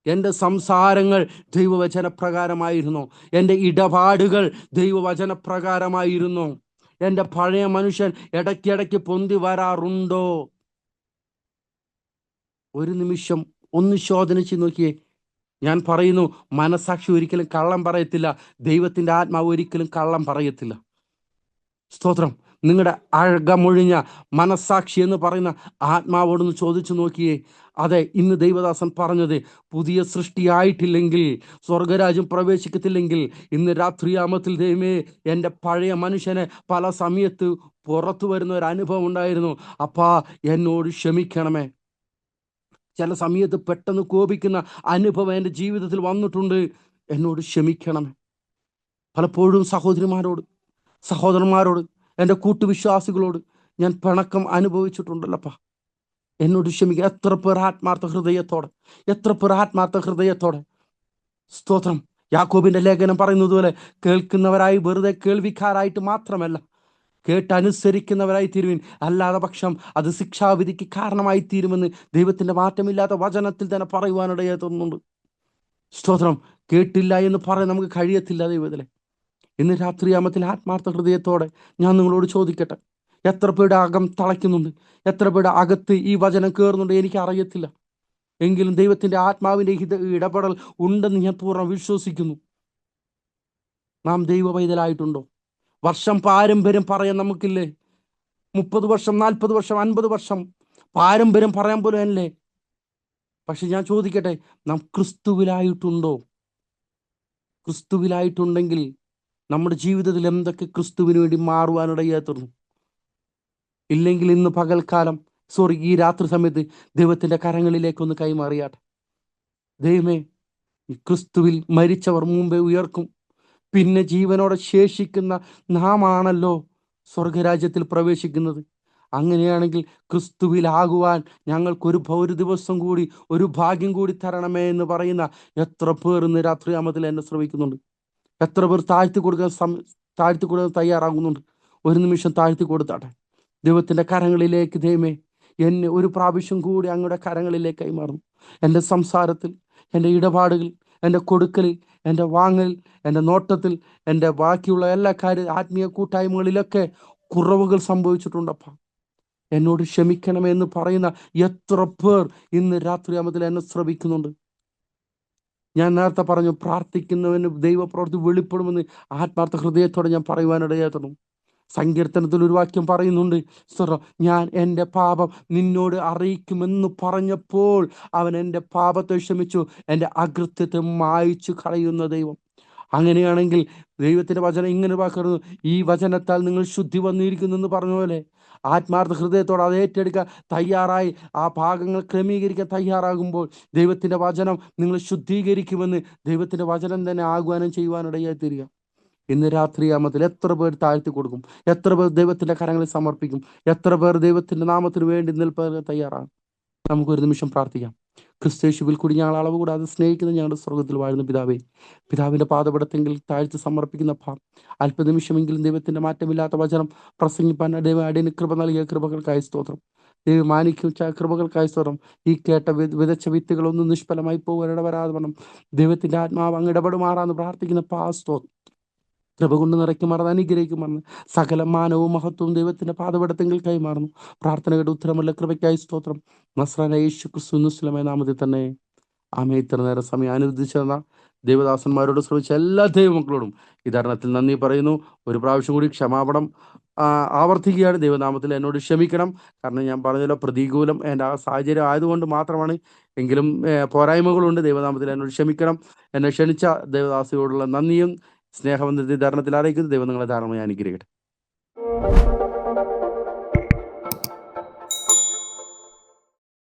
എൻ്റെ സംസാരങ്ങൾ ദൈവവചനപ്രകാരമായിരുന്നോ? എൻ്റെ ഇടപാടുകൾ ദൈവവചനപ്രകാരമായിരുന്നോ? എൻ്റെ പഴയ മനുഷ്യൻ ഇടയ്ക്കിടയ്ക്ക് പൊന്തി വരാറുണ്ടോ? ഒരു നിമിഷം ഒന്ന് ശോധന ചെയ്ത് നോക്കിയേ. ഞാൻ പറയുന്നു, മനസാക്ഷി ഒരിക്കലും കള്ളം പറയത്തില്ല, ദൈവത്തിൻ്റെ ആത്മാവ് ഒരിക്കലും കള്ളം പറയത്തില്ല. സ്തോത്രം. നിങ്ങളുടെ അഴകമൊഴിഞ്ഞ മനസാക്ഷി എന്ന് പറയുന്ന ആത്മാവോടൊന്ന് ചോദിച്ചു നോക്കിയേ. അതെ, ഇന്ന് ദൈവദാസൻ പറഞ്ഞത്, പുതിയ സൃഷ്ടിയായിട്ടില്ലെങ്കിൽ, സ്വർഗരാജ്യം പ്രവേശിക്കത്തില്ലെങ്കിൽ, ഇന്ന് രാത്രിയാമത്തിൽ ദൈവമേ, എൻ്റെ പഴയ മനുഷ്യനെ പല സമയത്ത് പുറത്തു വരുന്ന ഒരു അനുഭവം ഉണ്ടായിരുന്നു. അപ്പാ, എന്നോട് ക്ഷമിക്കണമേ. ചില സമയത്ത് പെട്ടെന്ന് കോപിക്കുന്ന അനുഭവം എൻ്റെ ജീവിതത്തിൽ വന്നിട്ടുണ്ട്. എന്നോട് ക്ഷമിക്കണമേ. പലപ്പോഴും സഹോദരന്മാരോട്, എൻ്റെ കൂട്ടുവിശ്വാസികളോട് ഞാൻ പിണക്കം അനുഭവിച്ചിട്ടുണ്ടല്ലപ്പാ. എന്നോട് ക്ഷമിക്കുക. എത്ര പേർ ആത്മാർത്ഥ ഹൃദയത്തോടെ സ്തോത്രം. യാക്കോബിന്റെ ലേഖനം പറയുന്നത് പോലെ, കേൾക്കുന്നവരായി വെറുതെ കേൾവിക്കാരായിട്ട് മാത്രമല്ല, കേട്ടനുസരിക്കുന്നവരായി തീരുവിൻ, അല്ലാതെ പക്ഷം അത് ശിക്ഷാവിധിക്ക് കാരണമായി തീരുമെന്ന് ദൈവത്തിൻ്റെ മാറ്റമില്ലാത്ത വചനത്തിൽ തന്നെ പറയുവാനിടയായി തോന്നുന്നുണ്ട്. സ്തോത്രം. കേട്ടില്ല എന്ന് പറയാൻ നമുക്ക് കഴിയത്തില്ല ദൈവത്തിലെ. ഇന്ന് രാത്രിയാമത്തിൽ ആത്മാർത്ഥ ഹൃദയത്തോടെ ഞാൻ നിങ്ങളോട് ചോദിക്കട്ടെ, എത്ര പേരുടെ അകം തളയ്ക്കുന്നുണ്ട്? എത്ര പേരുടെ അകത്ത് ഈ വചനം കയറുന്നുണ്ട്? എനിക്ക് അറിയത്തില്ല. എങ്കിലും ദൈവത്തിൻ്റെ ആത്മാവിൻ്റെ ഇടപെടൽ ഉണ്ടെന്ന് ഞാൻ പൂർണ്ണ വിശ്വസിക്കുന്നു. നാം ദൈവ പൈതലായിട്ടുണ്ടോ? വർഷം പാരമ്പര്യം പറയാൻ നമുക്കില്ലേ? 30 വർഷം, 40 വർഷം, 50 വർഷം പാരമ്പര്യം പറയാൻ പോലും അല്ലേ. പക്ഷെ ഞാൻ ചോദിക്കട്ടെ, നാം ക്രിസ്തുവിലായിട്ടുണ്ടോ? ക്രിസ്തുവിലായിട്ടുണ്ടെങ്കിൽ നമ്മുടെ ജീവിതത്തിൽ എന്തൊക്കെ ക്രിസ്തുവിന് വേണ്ടി മാറുവാനിടയാത്തുന്നു. ഇല്ലെങ്കിൽ ഇന്ന് പകൽക്കാലം, ഈ രാത്രി സമയത്ത് ദൈവത്തിന്റെ കരങ്ങളിലേക്കൊന്ന് കൈമാറിയാട്ടെ. ദൈവമേ, ഈ ക്രിസ്തുവിൽ മരിച്ചവർ മുമ്പേ ഉയർക്കും. പിന്നെ ജീവനോടെ ശേഷിക്കുന്ന നാം ആണല്ലോ സ്വർഗരാജ്യത്തിൽ പ്രവേശിക്കുന്നത്. അങ്ങനെയാണെങ്കിൽ ക്രിസ്തുവിലാകുവാൻ ഞങ്ങൾക്കൊരു ദിവസം കൂടി, ഒരു ഭാഗ്യം കൂടി തരണമേ എന്ന് പറയുന്ന എത്ര പേർ ഇന്ന് രാത്രിയാമത്തിൽ എന്നെ ശ്രമിക്കുന്നുണ്ട്? എത്ര പേർ താഴ്ത്തി കൊടുക്കാൻ തയ്യാറാകുന്നുണ്ട്? ഒരു നിമിഷം താഴ്ത്തി കൊടുത്താട്ടെ ദൈവത്തിന്റെ കരങ്ങളിലേക്ക്. ദൈവമേ, എന്നെ ഒരു പ്രാവശ്യം കൂടി അങ്ങയുടെ കരങ്ങളിലേക്ക് കൈമാറുന്നു. എൻ്റെ സംസാരത്തിൽ, എൻ്റെ ഇടപാടുകളിൽ, എൻ്റെ കൊടുക്കലിൽ, എൻ്റെ വാങ്ങലിൽ, എൻ്റെ നോട്ടത്തിൽ, എൻ്റെ ബാക്കിയുള്ള എല്ലാ ആത്മീയ കൂട്ടായ്മകളിലൊക്കെ കുറവുകൾ സംഭവിച്ചിട്ടുണ്ടപ്പ. എന്നോട് ക്ഷമിക്കണമെന്ന് പറയുന്ന എത്ര പേർ ഇന്ന് രാത്രിയാമത്തിൽ എന്നെ ശ്രമിക്കുന്നുണ്ട്? ഞാൻ നേരത്തെ പറഞ്ഞു, പ്രാർത്ഥിക്കുന്നവന് ദൈവപ്രവൃത്തി വെളിപ്പെടുമെന്ന് ആത്മാർത്ഥ ഹൃദയത്തോടെ ഞാൻ പറയുവാനിടയായിരുന്നു. സങ്കീർത്തനത്തിൽ ഒരു വാക്യം പറയുന്നുണ്ട്, ഞാൻ എൻ്റെ പാപം നിന്നോട് അറിയിക്കുമെന്ന് പറഞ്ഞപ്പോൾ അവൻ എൻ്റെ പാപത്തെ ക്ഷമിച്ചു, എൻ്റെ അകൃത്യത്തെ മായ്ച്ചു കളയുന്ന ദൈവം. അങ്ങനെയാണെങ്കിൽ ദൈവത്തിന്റെ വചനം ഇങ്ങനെ വാക്കുന്നു, ഈ വചനത്താൽ നിങ്ങൾ ശുദ്ധി വന്നിരിക്കുന്നു എന്ന് പറഞ്ഞ പോലെ ആത്മാർത്ഥ ഹൃദയത്തോടെ അത് ഏറ്റെടുക്കാൻ തയ്യാറായി ആ ഭാഗങ്ങൾ ക്രമീകരിക്കാൻ തയ്യാറാകുമ്പോൾ ദൈവത്തിന്റെ വചനം നിങ്ങൾ ശുദ്ധീകരിക്കുമെന്ന് ദൈവത്തിന്റെ വചനം തന്നെ ആഹ്വാനം ചെയ്യുവാനിടയായി തീരുക. ഇന്ന് രാത്രിയാമത്തിൽ എത്ര പേർ താഴ്ത്തി കൊടുക്കും? എത്ര പേർ ദൈവത്തിന്റെ കരങ്ങളിൽ സമർപ്പിക്കും? എത്ര പേർ ദൈവത്തിന്റെ നാമത്തിന് വേണ്ടി നിൽപ്പാൻ തയ്യാറാണ്? നമുക്കൊരു നിമിഷം പ്രാർത്ഥിക്കാം. ക്രിസ്തേശുവിൽ കൂടി ഞങ്ങൾ അളവ് കൂടാതെ സ്നേഹിക്കുന്ന ഞങ്ങളുടെ സ്വർഗത്തിൽ വാഴുന്ന പിതാവേ, പിതാവിന്റെ പാദപടത്തെങ്കിൽ താഴ്ത്തി സമർപ്പിക്കുന്ന അല്പനിമിഷമെങ്കിലും ദൈവത്തിന്റെ മാറ്റമില്ലാത്ത വചനം പ്രസംഗിപ്പാൻ അടിയന് കൃപ നൽകിയ കൃപകൾക്കായി സ്തോത്രം. ദൈവം മാനിക്കും കൃപകൾക്കായി സ്തോത്രം. ഈ കേട്ട വിതച്ച വിത്തുകളൊന്നും നിഷ്ഫലമായി പോകാൻ ഇടവരാതെ വേണം ദൈവത്തിന്റെ ആത്മാവ് അങ്ങ് ഇടപെടുമാറാന്ന് പ്രാർത്ഥിക്കുന്ന സ്തോത്രം. കൃപ കൊണ്ട് നിറയ്ക്കുമാറുന്ന അനുഗ്രഹിക്കുമാറുന്ന സകല മാനവും മഹത്വവും ദൈവത്തിന്റെ പാദപടത്തെങ്കിൽ കൈമാറുന്നു. പ്രാർത്ഥനയുടെ ഉത്തരമുള്ള കൃപയ്ക്കായി സ്തോത്രം. നസ്രായ യേശു ക്രിസ്തു മുസ്ലിമായ നാമത്തിൽ തന്നെ ആമേ. ഇത്ര നേരം സമയം അനുവദിച്ചെന്ന ദൈവദാസന്മാരോട് ശ്രമിച്ച എല്ലാ ദൈവമക്കളോടും ഈ ധരണത്തിൽ നന്ദി പറയുന്നു. ഒരു പ്രാവശ്യം കൂടി ക്ഷമാപണം ആവർത്തിക്കുകയാണ്. ദൈവനാമത്തിൽ എന്നോട് ക്ഷമിക്കണം. കാരണം ഞാൻ പറഞ്ഞല്ലോ, പ്രതികൂലം എൻ്റെ ആ സാഹചര്യം ആയതുകൊണ്ട് മാത്രമാണ്. എങ്കിലും പോരായ്മകളുണ്ട്. ദൈവനാമത്തിൽ എന്നോട് ക്ഷമിക്കണം. എന്നെ ക്ഷണിച്ച ദൈവദാസിയോടുള്ള നന്ദിയും സ്നേഹബന്ധത്തിൽ ധാരണത്തിൽ അറിയിക്കുന്നു. ദൈവം നിങ്ങളെ ധാരണമായി അനുഗ്രഹിക്കട്ടെ.